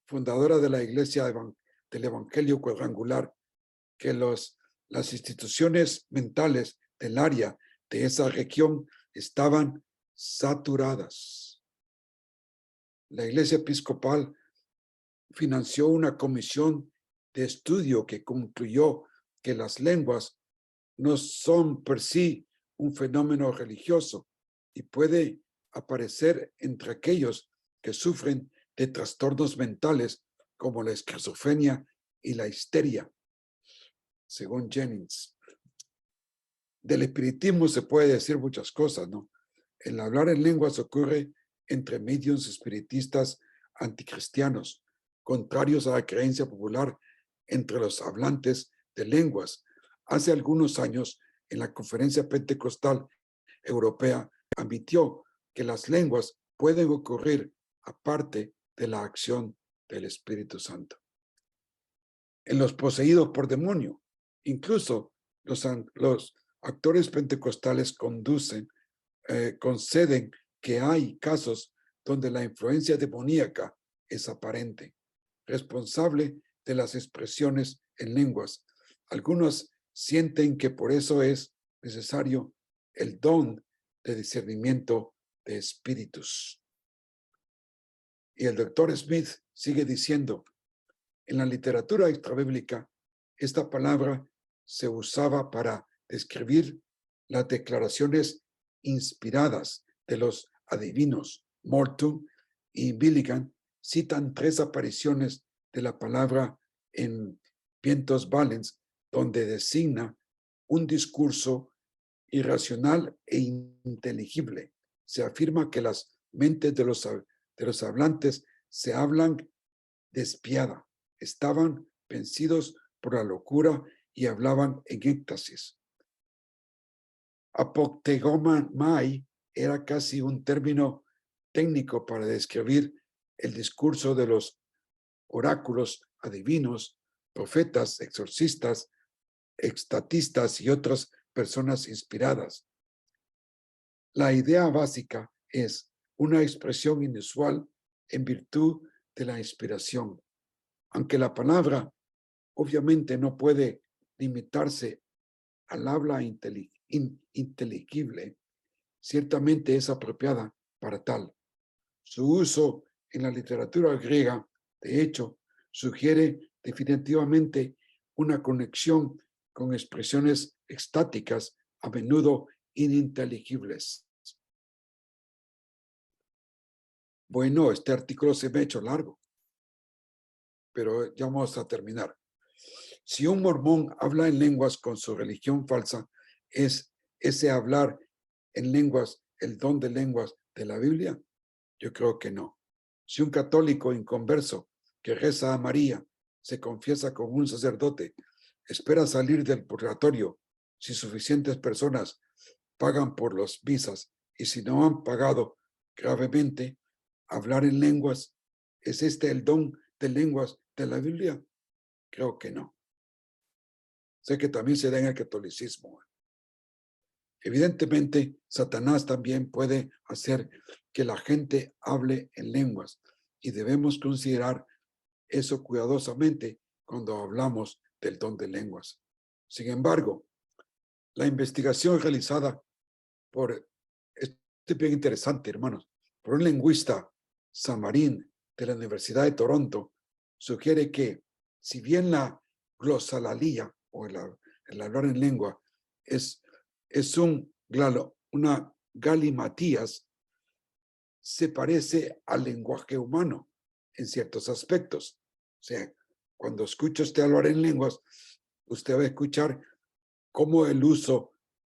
fundadora de la Iglesia del Evangelio Cuadrangular, que las instituciones mentales del área de esa región estaban saturadas. La Iglesia Episcopal financió una comisión de estudio que concluyó que las lenguas no son per sí un fenómeno religioso y puede aparecer entre aquellos que sufren de trastornos mentales como la esquizofrenia y la histeria, según Jennings. Del espiritismo se puede decir muchas cosas, ¿no? El hablar en lenguas ocurre entre medios espiritistas anticristianos, contrarios a la creencia popular entre los hablantes de lenguas. Hace algunos años, en la Conferencia Pentecostal Europea, admitió que las lenguas pueden ocurrir aparte de la acción del Espíritu Santo. En los poseídos por demonio, incluso los actores pentecostales conceden que hay casos donde la influencia demoníaca es aparente, responsable de las expresiones en lenguas. Algunos sienten que por eso es necesario el don de discernimiento de espíritus. Y el doctor Smith sigue diciendo, en la literatura extrabíblica, esta palabra se usaba para describir las declaraciones inspiradas de los adivinos. Morton y Billigan citan 3 apariciones de la palabra en Vientos Valens, donde designa un discurso irracional e ininteligible. Se afirma que las mentes de los hablantes se hablan despiada, estaban vencidos por la locura y hablaban en éxtasis. Apoctegomai era casi un término técnico para describir el discurso de los oráculos, adivinos, profetas, exorcistas extatistas y otras personas inspiradas. La idea básica es una expresión inusual en virtud de la inspiración. Aunque la palabra obviamente no puede limitarse al habla inteligible, ciertamente es apropiada para tal. Su uso en la literatura griega, de hecho, sugiere definitivamente una conexión con expresiones extáticas, a menudo ininteligibles. Bueno, este artículo se me ha hecho largo, pero ya vamos a terminar. Si un mormón habla en lenguas con su religión falsa, ¿es ese hablar en lenguas el don de lenguas de la Biblia? Yo creo que no. Si un católico inconverso que reza a María se confiesa con un sacerdote, espera salir del purgatorio si suficientes personas pagan por los misas y si no han pagado gravemente, hablar en lenguas, ¿es este el don de lenguas de la Biblia? Creo que no. Sé que también se da en el catolicismo. Evidentemente, Satanás también puede hacer que la gente hable en lenguas y debemos considerar eso cuidadosamente cuando hablamos del don de lenguas. Sin embargo, la investigación realizada esto es bien interesante, hermanos, por un lingüista Samarín de la Universidad de Toronto, sugiere que si bien la glosolalia o el hablar en lengua es una galimatías, se parece al lenguaje humano en ciertos aspectos. O sea, cuando escucha usted hablar en lenguas, usted va a escuchar cómo el uso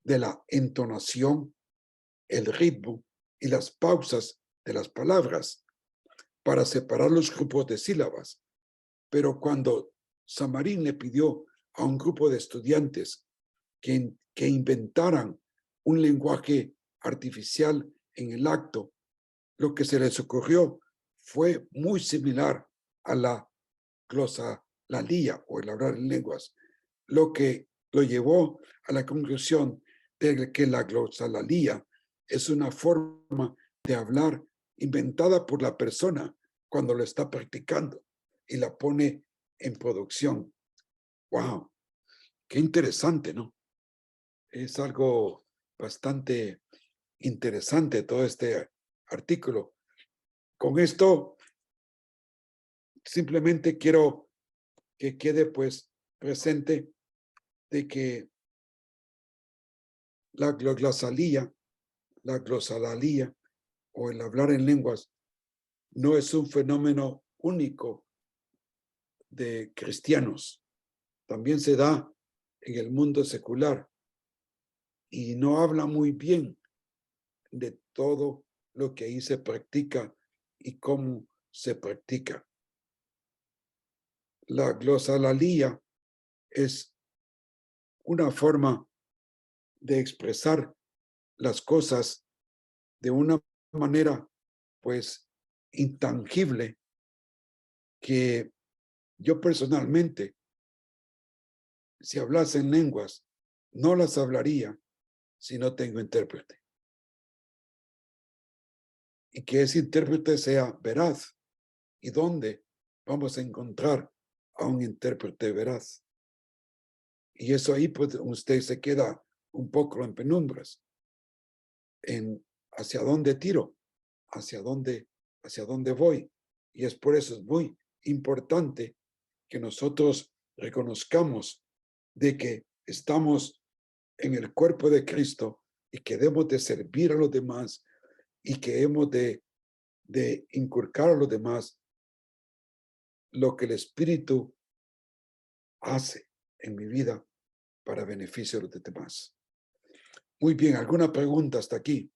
de la entonación, el ritmo y las pausas de las palabras para separar los grupos de sílabas. Pero cuando Samarín le pidió a un grupo de estudiantes que inventaran un lenguaje artificial en el acto, lo que se les ocurrió fue muy similar a la glosolalia o el hablar en lenguas, lo que lo llevó a la conclusión de que la glosolalia es una forma de hablar inventada por la persona cuando lo está practicando y la pone en producción. ¡Wow! ¡Qué interesante!, ¿no? Es algo bastante interesante todo este artículo. Con esto, simplemente quiero que quede pues presente de que la glosolalia o el hablar en lenguas no es un fenómeno único de cristianos. También se da en el mundo secular y no habla muy bien de todo lo que ahí se practica y cómo se practica. La glosolalia es una forma de expresar las cosas de una manera pues intangible que yo personalmente, si hablase en lenguas, no las hablaría si no tengo intérprete. Y que ese intérprete sea veraz. ¿Y dónde vamos a encontrar a un intérprete veraz? Y eso ahí pues usted se queda un poco en penumbras. ¿Hacia dónde tiro? ¿Hacia dónde voy? Y es por eso es muy importante que nosotros reconozcamos de que estamos en el cuerpo de Cristo y que debemos de servir a los demás y que hemos de inculcar a los demás lo que el Espíritu hace en mi vida para beneficio de los demás. Muy bien, ¿alguna pregunta hasta aquí?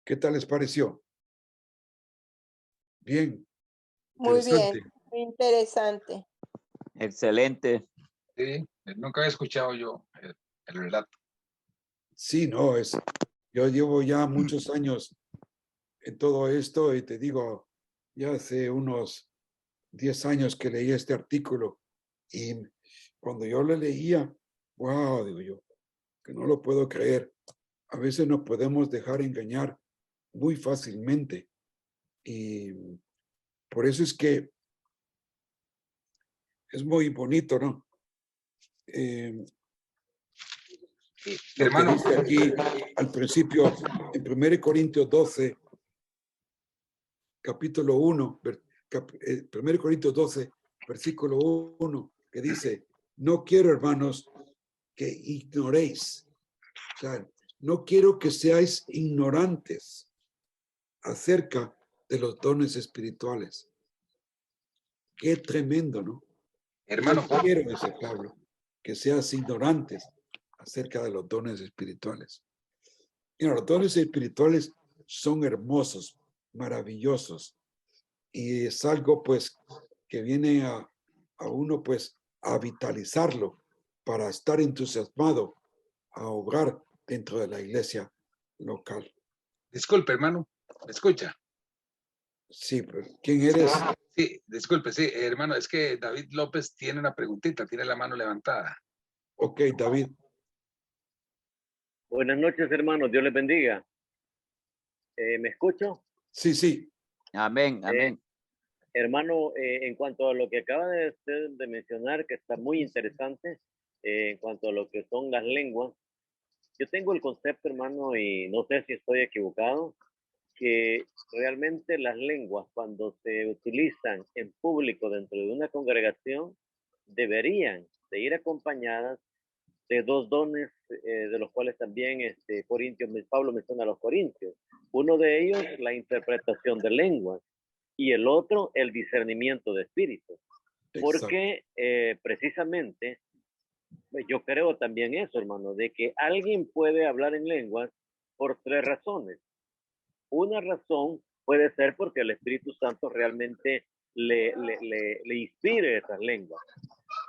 ¿Qué tal les pareció? Bien. Muy bien, Interesante. muy interesante. Excelente. Sí, nunca había escuchado yo el relato. Sí, no, yo llevo ya muchos años en todo esto y te digo, ya hace unos 10 años que leí este artículo y cuando yo lo leía, wow, digo yo, que no lo puedo creer. A veces nos podemos dejar engañar muy fácilmente y por eso es que es muy bonito, ¿no? Sí, Lo que hermano, dice aquí al principio, en 1 Corintios 12, capítulo 1, 1 Corintios 12, versículo 1, que dice, no quiero, hermanos, que ignoréis. O sea, no quiero que seáis ignorantes acerca de los dones espirituales. Qué tremendo, ¿no? hermano, No quiero, dice Pablo, que seas ignorantes acerca de los dones espirituales. Mira, los dones espirituales son hermosos, maravillosos, y es algo pues que viene a uno pues a vitalizarlo para estar entusiasmado a obrar dentro de la iglesia local. disculpe, hermano, ¿me escucha? Sí, pues, ¿quién eres? Sí, disculpe, sí, hermano, es que David López tiene una preguntita, tiene la mano levantada. Ok, David. Buenas noches, hermanos. Dios les bendiga. ¿Me escucho? Sí, sí. Amén, amén. Hermano, en cuanto a lo que acaba de usted de mencionar, que está muy interesante, en cuanto a lo que son las lenguas, yo tengo el concepto, hermano, y no sé si estoy equivocado, que realmente las lenguas, cuando se utilizan en público dentro de una congregación, deberían de ir acompañadas de dos dones, de los cuales también Pablo menciona a los corintios. Uno de ellos, la interpretación de lenguas, y el otro, el discernimiento de espíritus. Porque precisamente, yo creo también eso, hermano, de que alguien puede hablar en lenguas por tres razones. Una razón puede ser porque el Espíritu Santo realmente le inspire esas lenguas.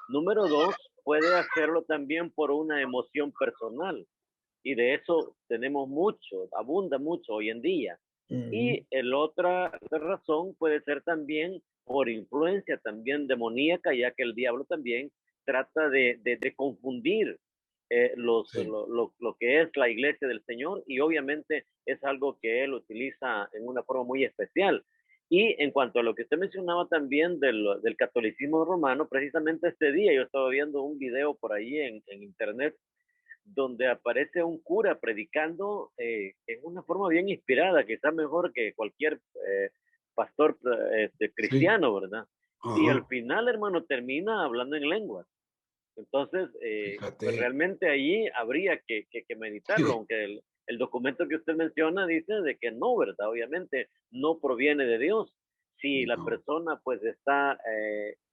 Número dos, puede hacerlo también por una emoción personal. Y de eso tenemos mucho, abunda mucho hoy en día. Y el otra razón puede ser también por influencia también demoníaca, ya que el diablo también trata de confundir lo que es la iglesia del Señor, y obviamente es algo que él utiliza en una forma muy especial. Y en cuanto a lo que usted mencionaba también del catolicismo romano, precisamente este día yo estaba viendo un video por ahí en internet donde aparece un cura predicando en una forma bien inspirada, quizás mejor que cualquier pastor cristiano, ¿verdad? Y al final, hermano, termina hablando en lenguas. Entonces, pues realmente allí habría que meditarlo, aunque el documento que usted menciona dice de que no, ¿verdad? Obviamente no proviene de Dios. Si la persona pues está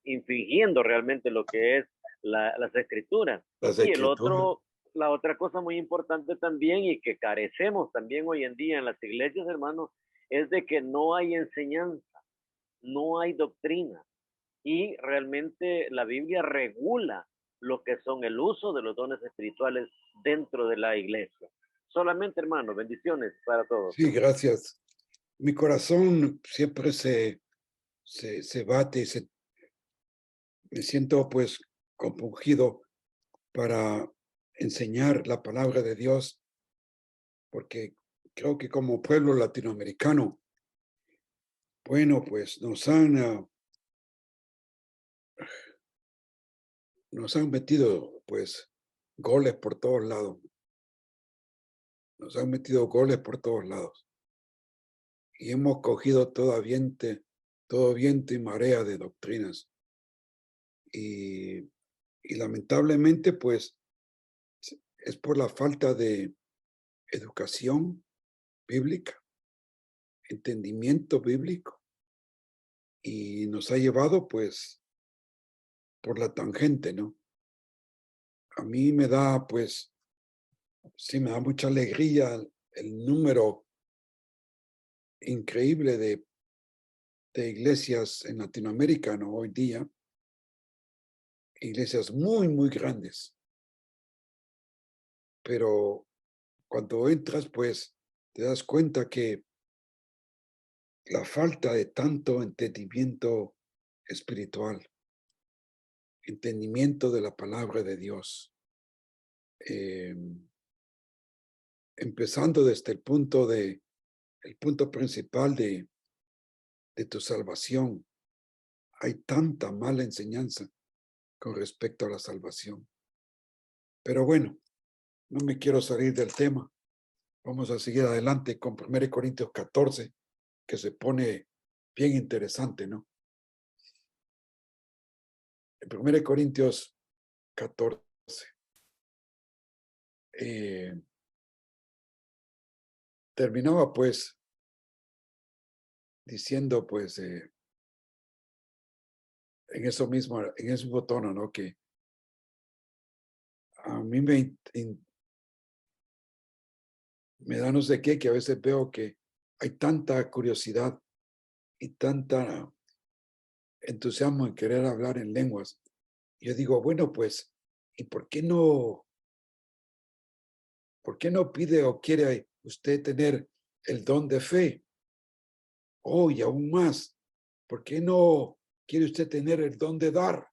infringiendo realmente lo que es las escrituras. Y la otra cosa muy importante también, y que carecemos también hoy en día en las iglesias, hermanos, es de que no hay enseñanza, no hay doctrina. Y realmente la Biblia regula lo que son el uso de los dones espirituales dentro de la iglesia. Solamente, hermano, bendiciones para todos. Sí, gracias. Mi corazón siempre se bate, me siento pues compungido para enseñar la palabra de Dios, porque creo que como pueblo latinoamericano, bueno, pues nos han metido pues goles por todos lados. Nos han metido goles por todos lados. Y hemos cogido todo viento y marea de doctrinas. Y lamentablemente, pues, es por la falta de educación bíblica, entendimiento bíblico. Y nos ha llevado, pues, por la tangente, ¿no? A mí me da, pues, sí, me da mucha alegría el número increíble de iglesias en Latinoamérica, ¿no? Hoy día, iglesias muy, muy grandes. Pero cuando entras, pues, te das cuenta que la falta de tanto entendimiento espiritual, entendimiento de la palabra de Dios, empezando desde el punto principal de tu salvación. Hay tanta mala enseñanza con respecto a la salvación. Pero bueno, no me quiero salir del tema. Vamos a seguir adelante con 1 Corintios 14, que se pone bien interesante, ¿no? En 1 Corintios 14, terminaba pues diciendo pues en ese mismo tono, ¿no? Que a mí me da no sé qué, que a veces veo que hay tanta curiosidad y tanta entusiasmo en querer hablar en lenguas. Yo digo, bueno, pues, ¿y por qué no pide o quiere usted tener el don de fe? Oh, y aún más, ¿por qué no quiere usted tener el don de dar?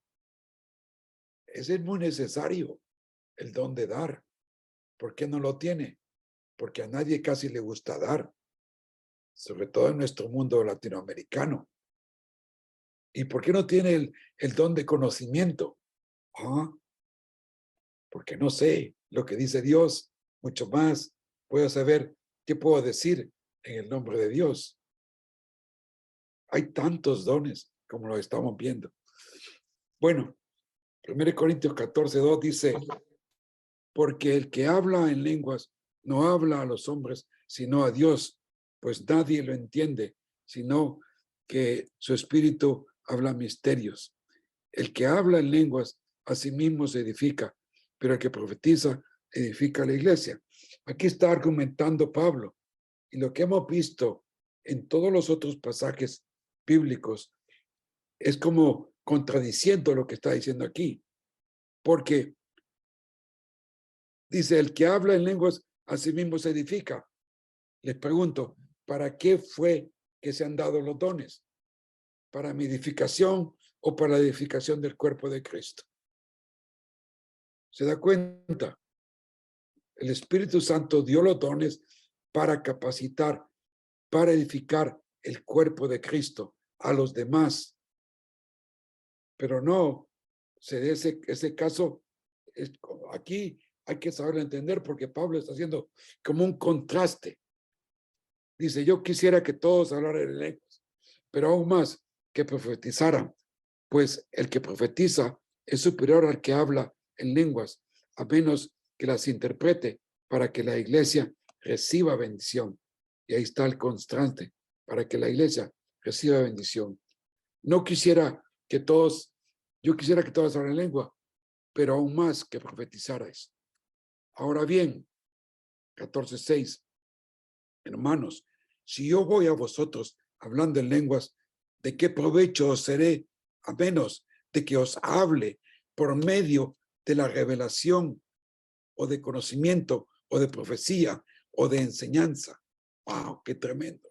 Ese es muy necesario, el don de dar. ¿Por qué no lo tiene? Porque a nadie casi le gusta dar, sobre todo en nuestro mundo latinoamericano. ¿Y por qué no tiene el don de conocimiento? Ah, porque no sé lo que dice Dios, mucho más puedo saber qué puedo decir en el nombre de Dios. Hay tantos dones como lo estamos viendo. Bueno, 1 Corintios 14:2 dice, porque el que habla en lenguas no habla a los hombres, sino a Dios, pues nadie lo entiende, sino que su espíritu habla misterios. El que habla en lenguas a sí mismo se edifica, pero el que profetiza edifica la iglesia. Aquí está argumentando Pablo, y lo que hemos visto en todos los otros pasajes bíblicos es como contradiciendo lo que está diciendo aquí, porque dice, el que habla en lenguas a sí mismo se edifica. Les pregunto, ¿para qué fue que se han dado los dones? ¿Para mi edificación o para la edificación del cuerpo de Cristo? ¿Se da cuenta? El Espíritu Santo dio los dones para capacitar, para edificar el cuerpo de Cristo a los demás. Pero no se dé ese caso. Aquí hay que saberlo entender porque Pablo está haciendo como un contraste. Dice, yo quisiera que todos hablaran en lenguas, pero aún más que profetizaran, pues el que profetiza es superior al que habla en lenguas, a menos que las interprete para que la iglesia reciba bendición. Y ahí está el contraste, para que la iglesia reciba bendición. No quisiera que todos, yo quisiera que todos hablen lengua, pero aún más que profetizarais. Ahora bien, 14:6, hermanos, si yo voy a vosotros hablando en lenguas, ¿de qué provecho os seré a menos de que os hable por medio de la revelación o de conocimiento o de profecía o de enseñanza? ¡Wow! ¡Qué tremendo!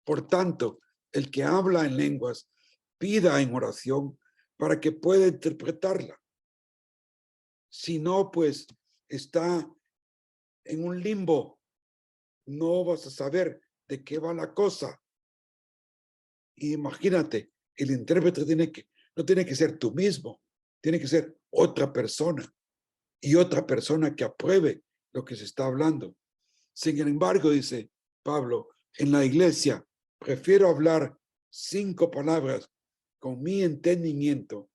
Por tanto, el que habla en lenguas, pida en oración para que pueda interpretarla. Si no, pues está en un limbo. No vas a saber de qué va la cosa. Y imagínate, el intérprete no tiene que ser tú mismo, tiene que ser otra persona y otra persona que apruebe lo que se está hablando. Sin embargo, dice Pablo, en la iglesia prefiero hablar 5 palabras con mi entendimiento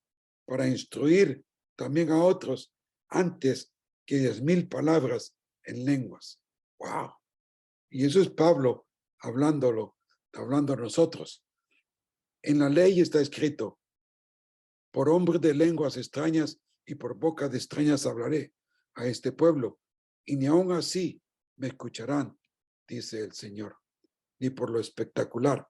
para instruir también a otros antes que 10,000 palabras en lenguas. ¡Wow! Y eso es Pablo hablando a nosotros. En la ley está escrito, por hombre de lenguas extrañas y por boca de extrañas hablaré a este pueblo, y ni aun así me escucharán, dice el Señor, ni por lo espectacular.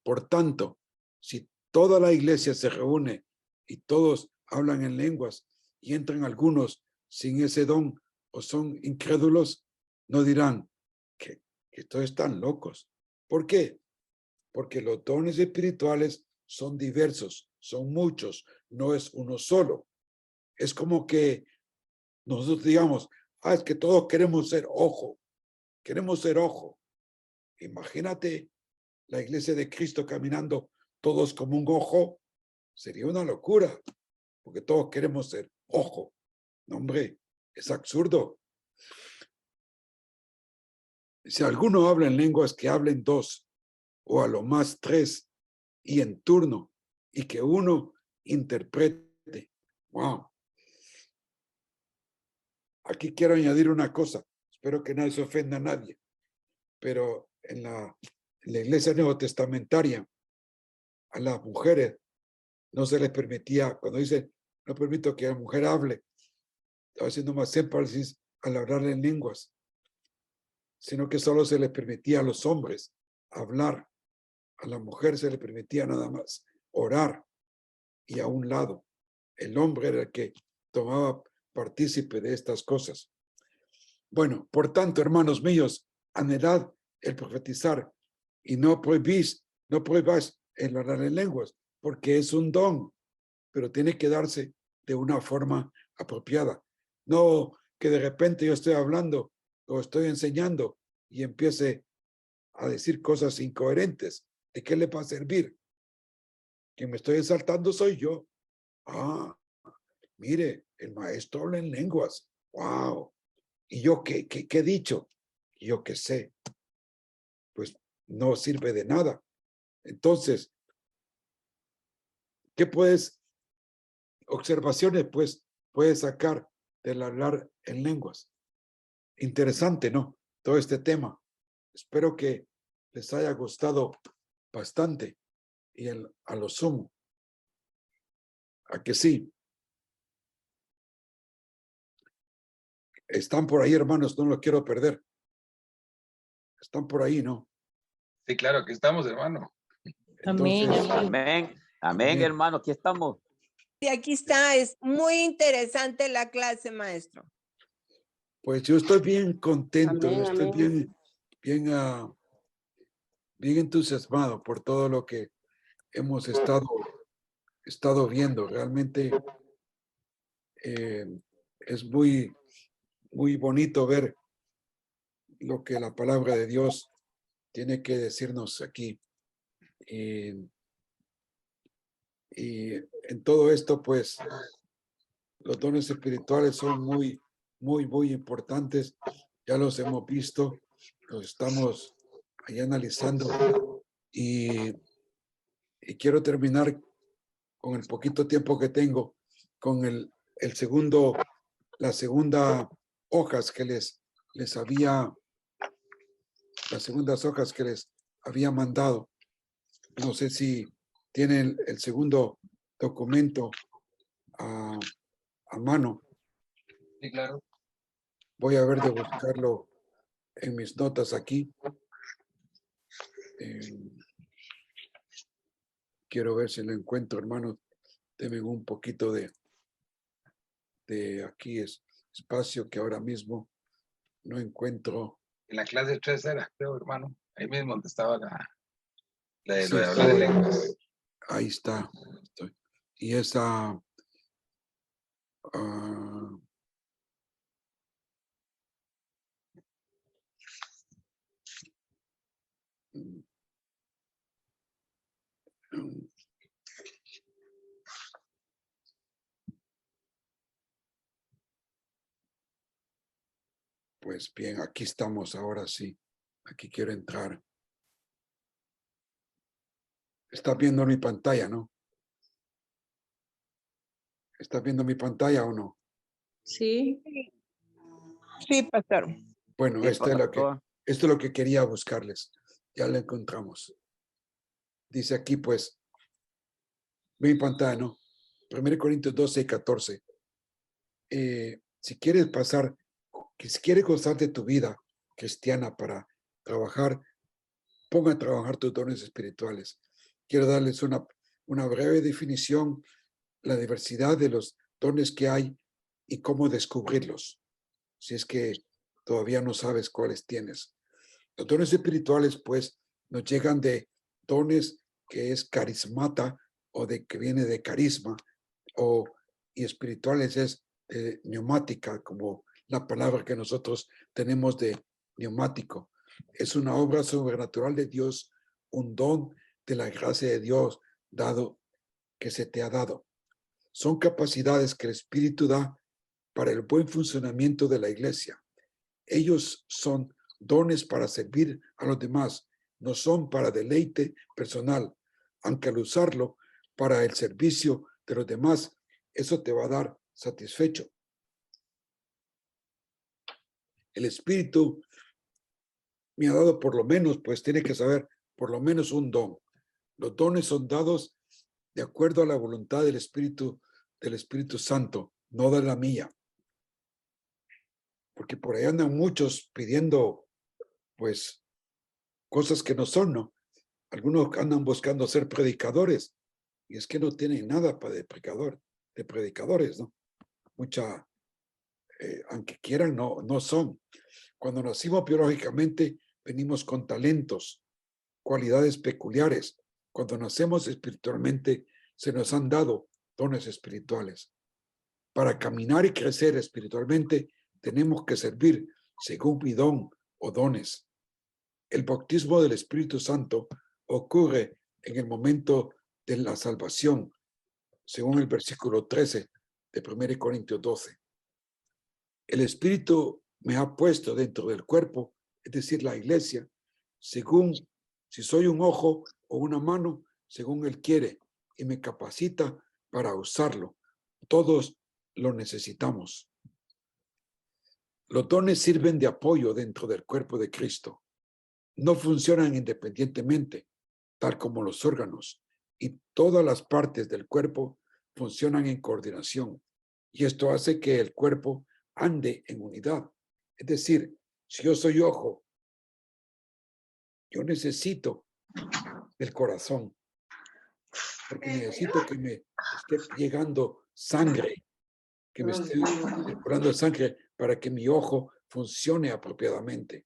Por tanto, si toda la iglesia se reúne y todos hablan en lenguas y entran algunos sin ese don o son incrédulos, no dirán que todos están locos. ¿Por qué? porque los dones espirituales son diversos, son muchos, no es uno solo. Es como que nosotros digamos, es que todos queremos ser ojo, queremos ser ojo. Imagínate la iglesia de Cristo caminando todos como un ojo, sería una locura, porque todos queremos ser ojo. No, hombre, es absurdo. Si alguno habla en lenguas, que hablen 2 o a lo más 3 y en turno, y que uno interprete. Wow. Aquí quiero añadir una cosa. Espero que no se ofenda a nadie. Pero en la iglesia neotestamentaria, a las mujeres no se les permitía, cuando dice, no permito que la mujer hable, estaba haciendo más énfasis al hablar en lenguas, sino que solo se les permitía a los hombres hablar. A la mujer se le permitía nada más orar, y a un lado el hombre era el que tomaba partícipe de estas cosas. Bueno, por tanto, hermanos míos, anhelad el profetizar y no prohibáis el hablar en lenguas, porque es un don, pero tiene que darse de una forma apropiada. No que de repente yo estoy hablando o estoy enseñando y empiece a decir cosas incoherentes. ¿De qué le va a servir? Quien me estoy exaltando soy yo. Mire, el maestro habla en lenguas. ¡Wow! ¿Y yo qué he dicho? Yo qué sé. Pues no sirve de nada. Entonces, ¿qué observaciones puedes sacar del hablar en lenguas? Interesante, ¿no? Todo este tema. Espero que les haya gustado bastante y a lo sumo. ¿A que sí? Están por ahí, hermanos, no los quiero perder. Están por ahí, ¿no? Sí, claro, que estamos, hermano. Amén, Entonces, Amén. Amén, hermano, aquí estamos. Y aquí está, es muy interesante la clase, maestro. pues yo estoy bien contento, Amén, estoy amén. bien entusiasmado por todo lo que hemos estado viendo. Realmente es muy bonito ver lo que la palabra de Dios tiene que decirnos aquí. Y en todo esto, pues, los dones espirituales son muy importantes. Ya los hemos visto, los estamos ahí analizando y quiero terminar con el poquito tiempo que tengo con la segunda hojas que les había, las segundas hojas que les había mandado. No sé si tienen el segundo documento a mano. Sí, claro. Voy a ver de buscarlo en mis notas aquí. Quiero ver si lo encuentro, hermano. Denme un poquito de aquí espacio que ahora mismo no encuentro. En la clase 3 era, creo, hermano. Ahí mismo donde estaba la de Sí, lo de hablar en lenguas. ahí está. Y esa pues bien, aquí estamos ahora sí. Aquí quiero entrar. ¿Estás viendo mi pantalla, no? ¿Estás viendo mi pantalla o no? Sí. Sí, pastor. Bueno, Sí, esto pastor. es lo que quería buscarles. Ya lo encontramos. Dice aquí, pues, mi pantalla, ¿no? 1 Corintios 12 y 14. Si quieres si quieres gozar de tu vida cristiana para trabajar, ponga a trabajar tus dones espirituales. Quiero darles una breve definición, la diversidad de los dones que hay y cómo descubrirlos, si es que todavía no sabes cuáles tienes. Los dones espirituales, pues, nos llegan de dones que es carismata o de que viene de carisma, y espirituales es neumática, como la palabra que nosotros tenemos de neumático. Es una obra sobrenatural de Dios, un don de la gracia de Dios dado que se te ha dado. Son capacidades que el Espíritu da para el buen funcionamiento de la iglesia. Ellos son dones para servir a los demás, no son para deleite personal, aunque al usarlo para el servicio de los demás, eso te va a dar satisfecho. El Espíritu me ha dado por lo menos, pues tiene que saber, por lo menos un don. Los dones son dados de acuerdo a la voluntad del Espíritu Santo, no de la mía. Porque por ahí andan muchos pidiendo, pues, cosas que no son, ¿no? Algunos andan buscando ser predicadores, y es que no tienen nada para de predicadores, ¿no? Aunque quieran, no son. Cuando nacimos biológicamente, venimos con talentos, cualidades peculiares. Cuando nacemos espiritualmente, se nos han dado dones espirituales. Para caminar y crecer espiritualmente, tenemos que servir según mi don o dones. El bautismo del Espíritu Santo ocurre en el momento de la salvación, según el versículo 13 de 1 Corintios 12. El Espíritu me ha puesto dentro del cuerpo, es decir, la iglesia, según si soy un ojo o una mano, según Él quiere, y me capacita para usarlo. Todos lo necesitamos. Los dones sirven de apoyo dentro del cuerpo de Cristo. No funcionan independientemente, tal como los órganos, y todas las partes del cuerpo funcionan en coordinación. Y esto hace que el cuerpo ande en unidad. Es decir, si yo soy ojo, yo necesito el corazón, porque necesito que me esté llegando sangre, que me esté circulando sangre para que mi ojo funcione apropiadamente.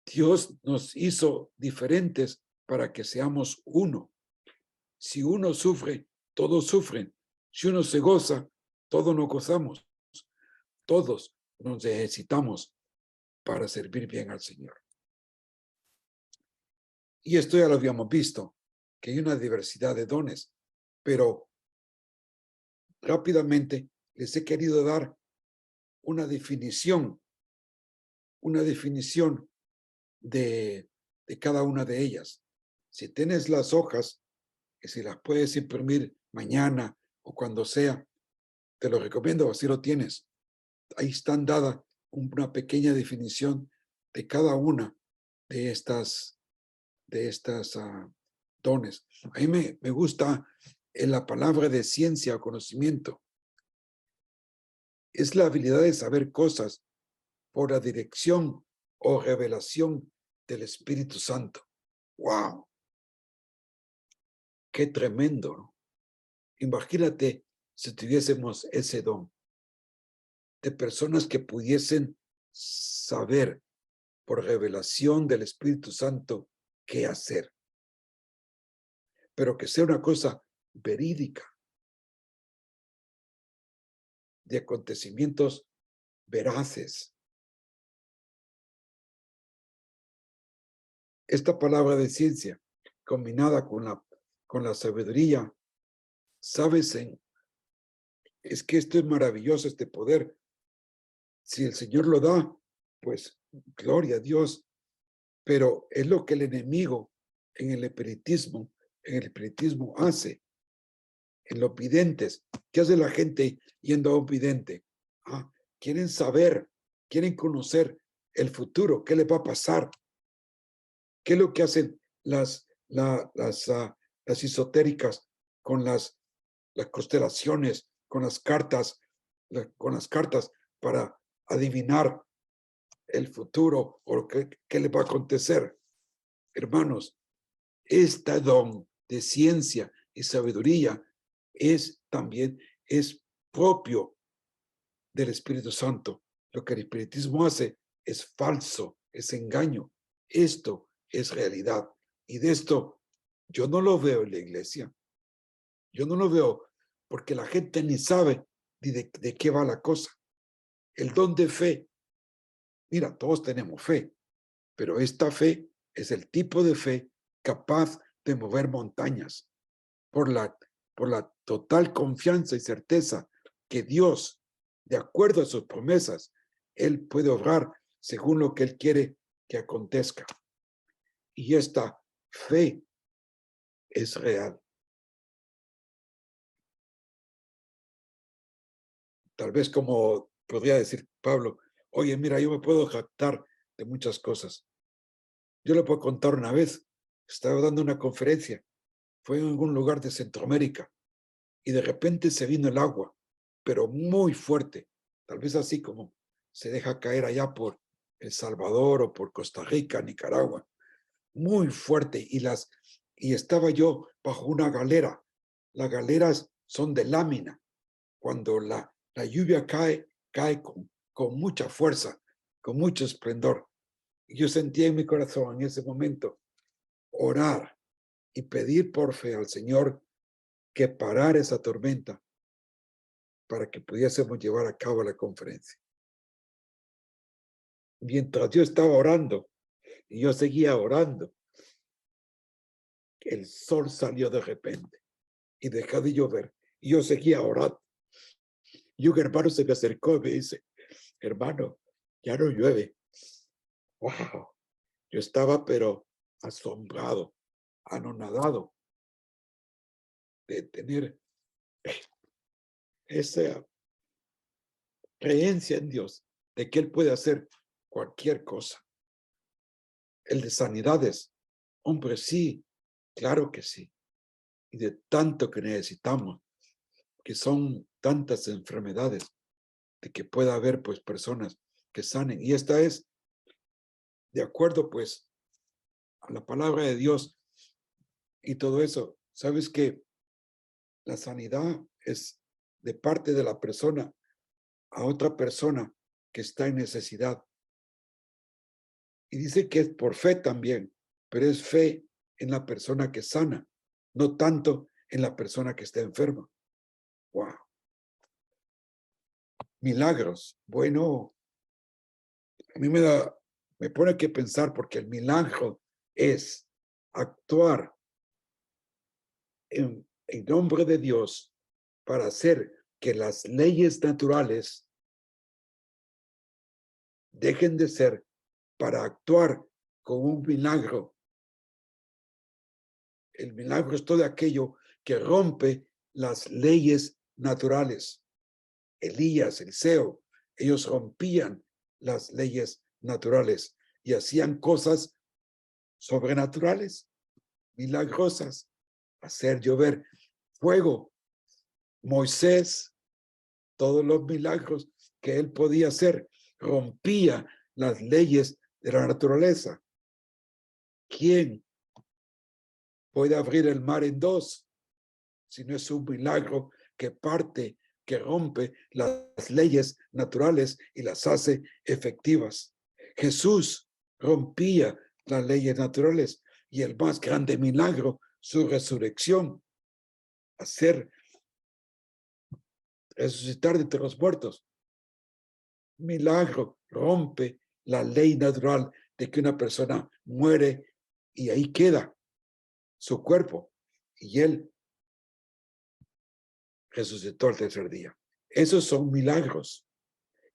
Dios nos hizo diferentes para que seamos uno. Si uno sufre, todos sufren. Si uno se goza, todos nos gozamos. Todos nos necesitamos para servir bien al Señor. Y esto ya lo habíamos visto, que hay una diversidad de dones, pero rápidamente les he querido dar una definición de cada una de ellas. Si tienes las hojas, que si las puedes imprimir mañana o cuando sea, te lo recomiendo, así lo tienes. Ahí están dada una pequeña definición de cada una de estas dones. A mí me gusta la palabra de ciencia o conocimiento. Es la habilidad de saber cosas por la dirección o revelación del Espíritu Santo. ¡Wow! ¡Qué tremendo! ¿No? Imagínate si tuviésemos ese don de personas que pudiesen saber por revelación del Espíritu Santo qué hacer, pero que sea una cosa verídica, de acontecimientos veraces. Esta palabra de ciencia, combinada con la sabiduría, es que esto es maravilloso, este poder. Si el Señor lo da, pues gloria a Dios, pero es lo que el enemigo en el espiritismo hace. En los videntes, ¿qué hace la gente yendo a un vidente? Quieren saber, quieren conocer el futuro, qué les va a pasar. ¿Qué es lo que hacen las esotéricas con las constelaciones, con las cartas para adivinar el futuro o qué le va a acontecer? Hermanos, este don de ciencia y sabiduría es propio del Espíritu Santo. Lo que el espiritismo hace es falso, es engaño. Esto es realidad. Y de esto yo no lo veo en la iglesia. Yo no lo veo porque la gente ni sabe ni de qué va la cosa. El don de fe. Mira, todos tenemos fe, pero esta fe es el tipo de fe capaz de mover montañas por la total confianza y certeza que Dios, de acuerdo a sus promesas, Él puede obrar según lo que Él quiere que acontezca. Y esta fe es real. Tal vez como podría decir Pablo, oye, mira, yo me puedo jactar de muchas cosas. Yo le puedo contar una vez, estaba dando una conferencia, fue en algún lugar de Centroamérica, y de repente se vino el agua, pero muy fuerte, tal vez así como se deja caer allá por El Salvador o por Costa Rica, Nicaragua, muy fuerte, y estaba yo bajo una galera. Las galeras son de lámina. Cuando la lluvia cae con mucha fuerza, con mucho esplendor. Y yo sentía en mi corazón en ese momento orar y pedir por fe al Señor que parara esa tormenta para que pudiésemos llevar a cabo la conferencia. Mientras yo estaba orando y yo seguía orando, el sol salió de repente y dejó de llover. Y yo seguía orando. Y un hermano se me acercó y me dice, hermano, ya no llueve. ¡Wow! Yo estaba pero asombrado, anonadado de tener esa creencia en Dios, de que Él puede hacer cualquier cosa. El de sanidades, hombre, sí, claro que sí. Y de tanto que necesitamos, que son tantas enfermedades, de que pueda haber pues personas que sanen. Y esta es, de acuerdo pues, a la palabra de Dios y todo eso. ¿Sabes que la sanidad es de parte de la persona a otra persona que está en necesidad? Y dice que es por fe también, pero es fe en la persona que sana, no tanto en la persona que está enferma. ¡Wow! Milagros. Bueno, a mí me pone que pensar porque el milagro es actuar en nombre de Dios para hacer que las leyes naturales dejen de ser para actuar con un milagro. El milagro es todo aquello que rompe las leyes naturales. Elías, Eliseo, ellos rompían las leyes naturales y hacían cosas sobrenaturales, milagrosas, hacer llover fuego. Moisés, todos los milagros que él podía hacer, rompía las leyes de la naturaleza. ¿Quién puede abrir el mar en dos si no es un milagro que parte, que rompe las leyes naturales y las hace efectivas? Jesús rompía las leyes naturales y el más grande milagro, su resurrección, hacer resucitar de entre los muertos. Milagro rompe la ley natural de que una persona muere y ahí queda su cuerpo y él resucitó al tercer día. Esos son milagros.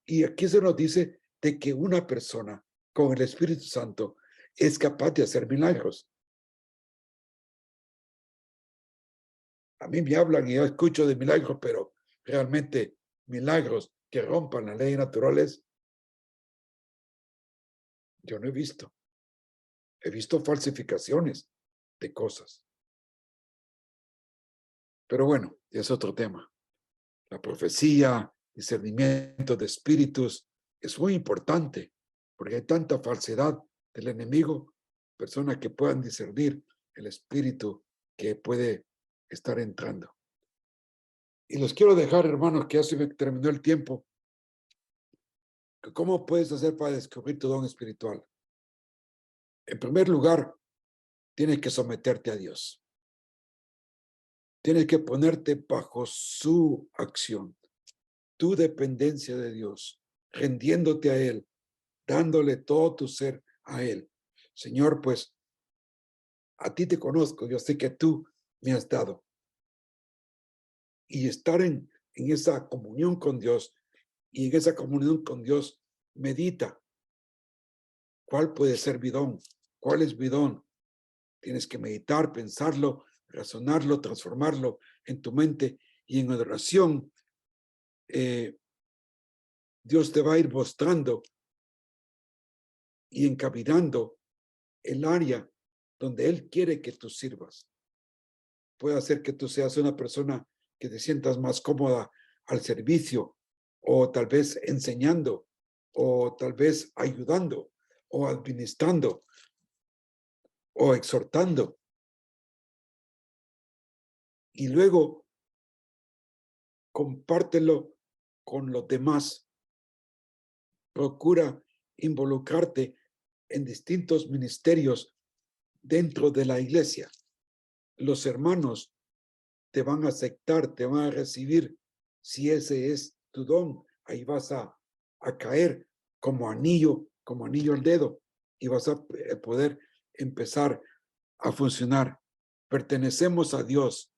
Y aquí se nos dice de que una persona con el Espíritu Santo es capaz de hacer milagros. A mí me hablan y yo escucho de milagros, pero realmente milagros que rompan las leyes naturales, yo no he visto. He visto falsificaciones de cosas. Pero bueno, es otro tema. La profecía, discernimiento de espíritus es muy importante porque hay tanta falsedad del enemigo, personas que puedan discernir el espíritu que puede estar entrando. Y los quiero dejar, hermanos, que ya se me terminó el tiempo. ¿Cómo puedes hacer para descubrir tu don espiritual? En primer lugar, tienes que someterte a Dios. Tienes que ponerte bajo su acción, tu dependencia de Dios, rendiéndote a Él, dándole todo tu ser a Él. Señor, pues, a ti te conozco, yo sé que tú me has dado. Y estar en esa comunión con Dios, y en esa comunión con Dios, medita. ¿Cuál puede ser bidón? ¿Cuál es bidón? Tienes que meditar, pensarlo, razonarlo, transformarlo en tu mente, y en oración Dios te va a ir mostrando y encaminando el área donde Él quiere que tú sirvas. Puede hacer que tú seas una persona que te sientas más cómoda al servicio, o tal vez enseñando, o tal vez ayudando, o administrando, o exhortando. Y luego compártelo con los demás. Procura involucrarte en distintos ministerios dentro de la iglesia. Los hermanos te van a aceptar, te van a recibir. Si ese es tu don, ahí vas a caer como anillo al dedo, y vas a poder empezar a funcionar. Pertenecemos a Dios.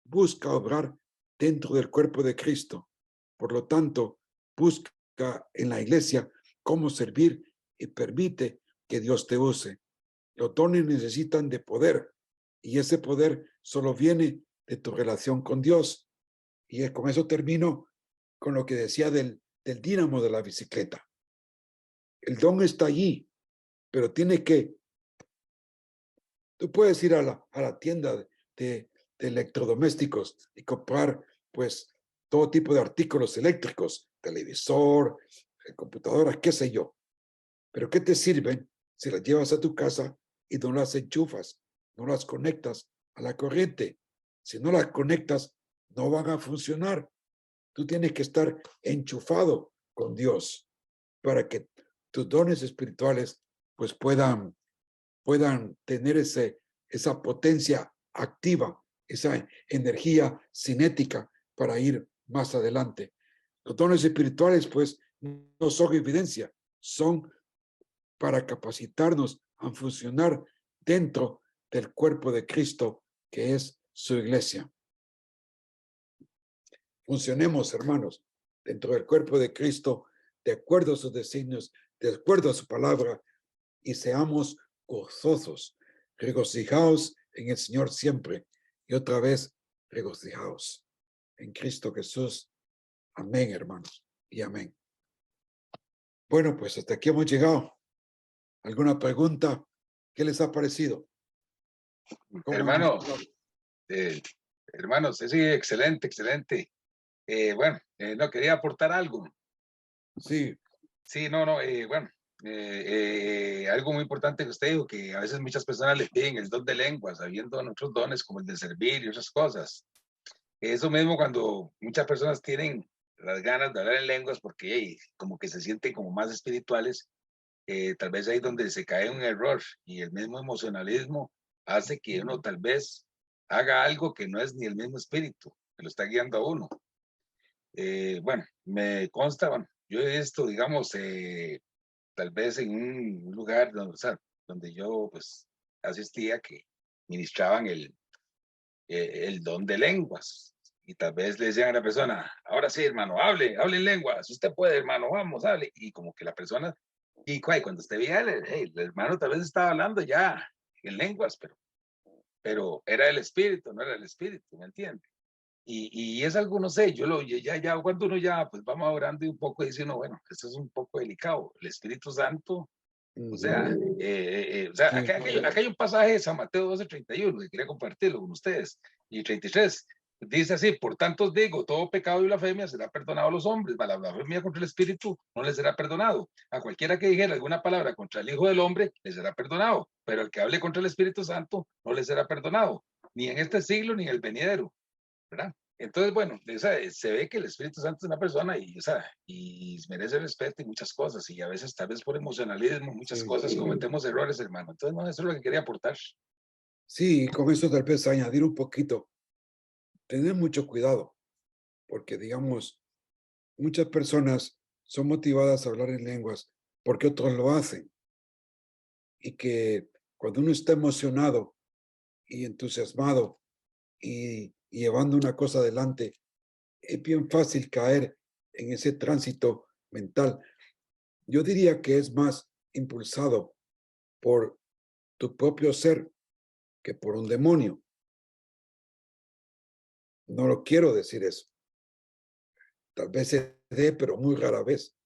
Busca obrar dentro del cuerpo de Cristo. Por lo tanto, busca en la iglesia cómo servir y permite que Dios te use. Los dones necesitan de poder, y ese poder solo viene de tu relación con Dios. Y con eso termino con lo que decía del dínamo de la bicicleta. El don está allí, pero tiene que... Tú puedes ir a la tienda de electrodomésticos y comprar, pues, todo tipo de artículos eléctricos, televisor, computadora, qué sé yo. Pero ¿qué te sirven si las llevas a tu casa y no las enchufas, no las conectas a la corriente? Si no las conectas, no van a funcionar. Tú tienes que estar enchufado con Dios para que tus dones espirituales pues puedan tener esa potencia activa, esa energía cinética para ir más adelante. Los dones espirituales pues no son evidencia, son para capacitarnos a funcionar dentro del cuerpo de Cristo, que es su iglesia. Funcionemos, hermanos, dentro del cuerpo de Cristo, de acuerdo a sus designios, de acuerdo a su palabra, y seamos gozosos, regocijaos en el Señor siempre, y otra vez, regocijaos en Cristo Jesús. Amén, hermanos, y amén. Bueno, pues hasta aquí hemos llegado. ¿Alguna pregunta? ¿Qué les ha parecido? Hermanos, hermanos, sí, excelente, excelente. Bueno, no quería aportar algo. Sí. Sí, no, bueno, algo muy importante que usted dijo, que a veces muchas personas le piden el don de lenguas, habiendo otros dones como el de servir y otras cosas. Eso mismo cuando muchas personas tienen las ganas de hablar en lenguas porque como que se sienten como más espirituales, tal vez ahí donde se cae un error, y el mismo emocionalismo hace que uno tal vez haga algo que no es ni el mismo espíritu que lo está guiando a uno. Bueno, me consta, bueno, yo he visto, digamos, tal vez en un lugar donde, o sea, donde yo pues asistía, que ministraban el don de lenguas, y tal vez le decían a la persona, ahora sí, hermano, hable en lenguas, usted puede, hermano, vamos, hable, y como que la persona, y cuando usted veía, el hermano tal vez estaba hablando ya en lenguas, pero era el espíritu, no era el espíritu, ¿me entiende? Y es algo, no sé, ya cuando uno ya pues va madurando y un poco dice uno, bueno, esto es un poco delicado, el Espíritu Santo, o sea, Sí. acá hay un pasaje de San Mateo 12:31 que quería compartirlo con ustedes, y 33, dice así: por tanto os digo, todo pecado y blasfemia será perdonado a los hombres, mas la blasfemia contra el Espíritu no les será perdonado. A cualquiera que dijera alguna palabra contra el Hijo del Hombre, le será perdonado, pero el que hable contra el Espíritu Santo no le será perdonado, ni en este siglo ni en el venidero, ¿verdad? Entonces, bueno, se ve que el Espíritu Santo es una persona y merece respeto y muchas cosas, y a veces tal vez por emocionalismo, muchas cosas cometemos errores, hermano. Entonces, no, eso es lo que quería aportar. Sí, con eso tal vez añadir un poquito. Tener mucho cuidado, porque digamos, muchas personas son motivadas a hablar en lenguas porque otros lo hacen. Y que cuando uno está emocionado y entusiasmado y llevando una cosa adelante, es bien fácil caer en ese tránsito mental. Yo diría que es más impulsado por tu propio ser que por un demonio. No lo quiero decir eso. Tal vez se dé, pero muy rara vez.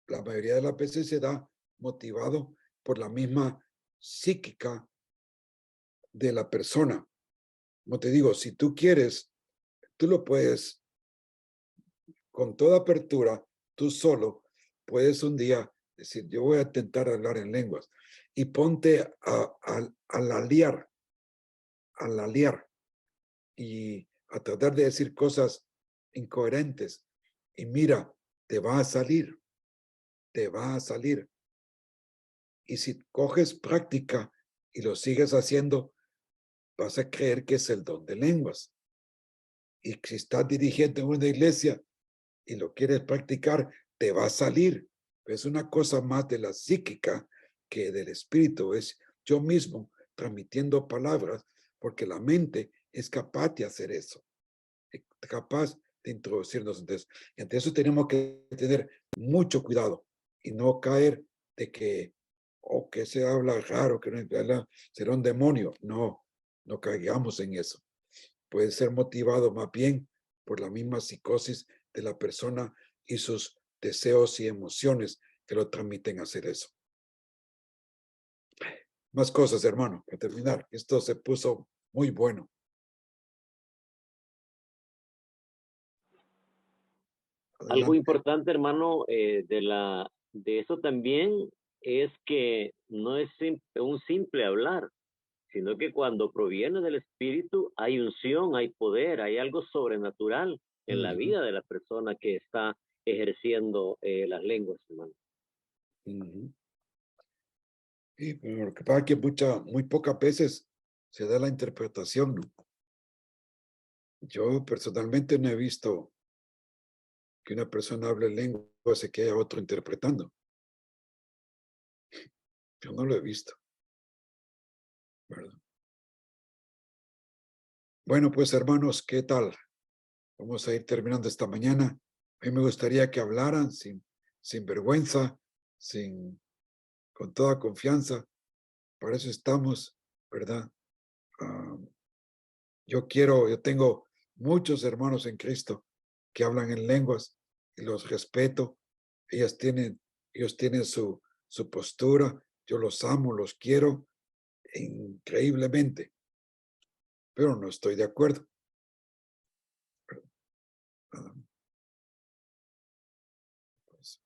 La mayoría de las veces se da motivado por la misma psíquica de la persona. Como te digo, si tú quieres, tú lo puedes con toda apertura, tú solo puedes un día decir, yo voy a intentar hablar en lenguas y ponte a liar y a tratar de decir cosas incoherentes. Y mira, te va a salir, te va a salir. Y si coges práctica y lo sigues haciendo, vas a creer que es el don de lenguas. Y si estás dirigiendo en una iglesia y lo quieres practicar, te va a salir. Es una cosa más de la psíquica que del espíritu. Es yo mismo transmitiendo palabras, porque la mente es capaz de hacer eso, es capaz de introducirnos. Entre eso tenemos que tener mucho cuidado y no caer de que, o que se habla raro, que no será un demonio. No, no caigamos en eso. Puede ser motivado más bien por la misma psicosis de la persona y sus deseos y emociones que lo transmiten a hacer eso. Más cosas, hermano, para terminar. Esto se puso muy bueno. Algo Adelante. importante, hermano, de eso también es que no es un simple hablar, sino que cuando proviene del Espíritu hay unción, hay poder, hay algo sobrenatural en la vida de la persona que está ejerciendo las lenguas, hermano. Sí, pero lo que pasa es que muy pocas veces se da la interpretación, ¿no? Yo personalmente no he visto que una persona hable lenguas y que haya otro interpretando. Yo no lo he visto, ¿verdad? Bueno, pues hermanos, ¿qué tal? Vamos a ir terminando esta mañana. A mí me gustaría que hablaran sin vergüenza, con toda confianza. Para eso estamos, ¿verdad? Yo tengo muchos hermanos en Cristo que hablan en lenguas y los respeto. Ellos tienen su postura. Yo los amo, los quiero increíblemente, pero no estoy de acuerdo. Pues,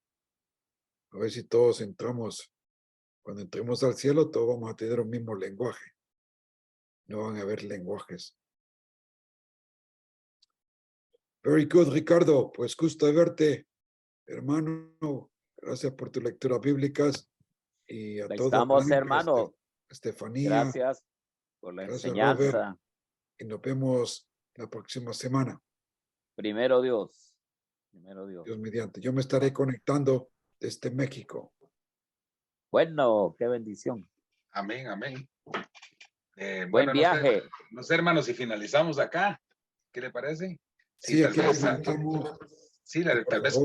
a ver si todos cuando entremos al cielo, todos vamos a tener un mismo lenguaje. No van a haber lenguajes. Very good, Ricardo. Pues gusto de verte, hermano. Gracias por tus lecturas bíblicas y a todos. Estamos, hermano. Estefanía. Gracias por la Gracias, enseñanza. Robert. Y nos vemos la próxima semana. Primero Dios. Primero Dios. Dios mediante. Yo me estaré conectando desde México. Bueno, qué bendición. Amén, amén. Buen Bueno, viaje. No sé, hermanos, si finalizamos acá. ¿Qué le parece? Sí, tal aquí vez, finalizamos. sí, tal vez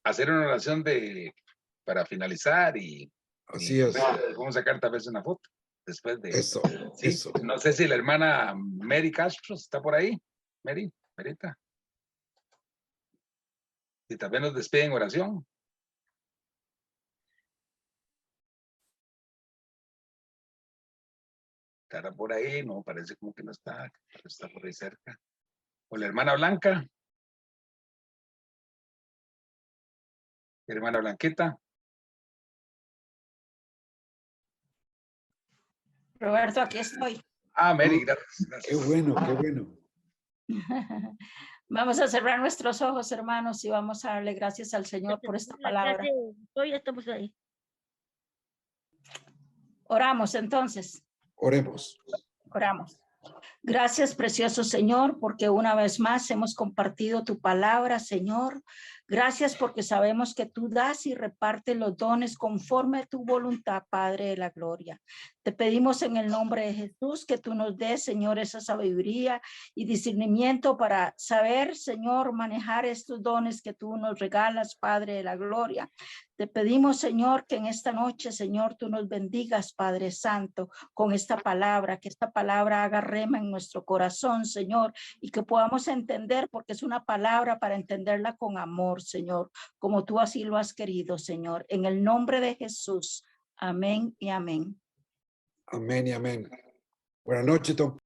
hacer una oración para finalizar y Así es. Vamos a sacar tal vez una foto después de Eso, sí. eso. No sé si la hermana Mary Castro está por ahí. Merita. Y también nos despide en oración. Estará por ahí, no, parece como que no está por ahí cerca. O la hermana Blanca. Hermana Blanqueta. Roberto, aquí estoy. Mary, gracias. Qué bueno, qué bueno. Vamos a cerrar nuestros ojos, hermanos, y vamos a darle gracias al Señor por esta palabra. Hoy estamos ahí. Oramos entonces. Oremos. Oramos. Gracias, precioso Señor, porque una vez más hemos compartido tu palabra, Señor. Gracias porque sabemos que tú das y repartes los dones conforme a tu voluntad, Padre de la gloria. Te pedimos en el nombre de Jesús que tú nos des, Señor, esa sabiduría y discernimiento para saber, Señor, manejar estos dones que tú nos regalas, Padre de la gloria. Te pedimos, Señor, que en esta noche, Señor, tú nos bendigas, Padre Santo, con esta palabra, que esta palabra haga rema en nuestro corazón, Señor, y que podamos entender, porque es una palabra para entenderla con amor, Señor, como tú así lo has querido, Señor. En el nombre de Jesús. Amén y amén. Amén y amén. Buenas noches, Tom.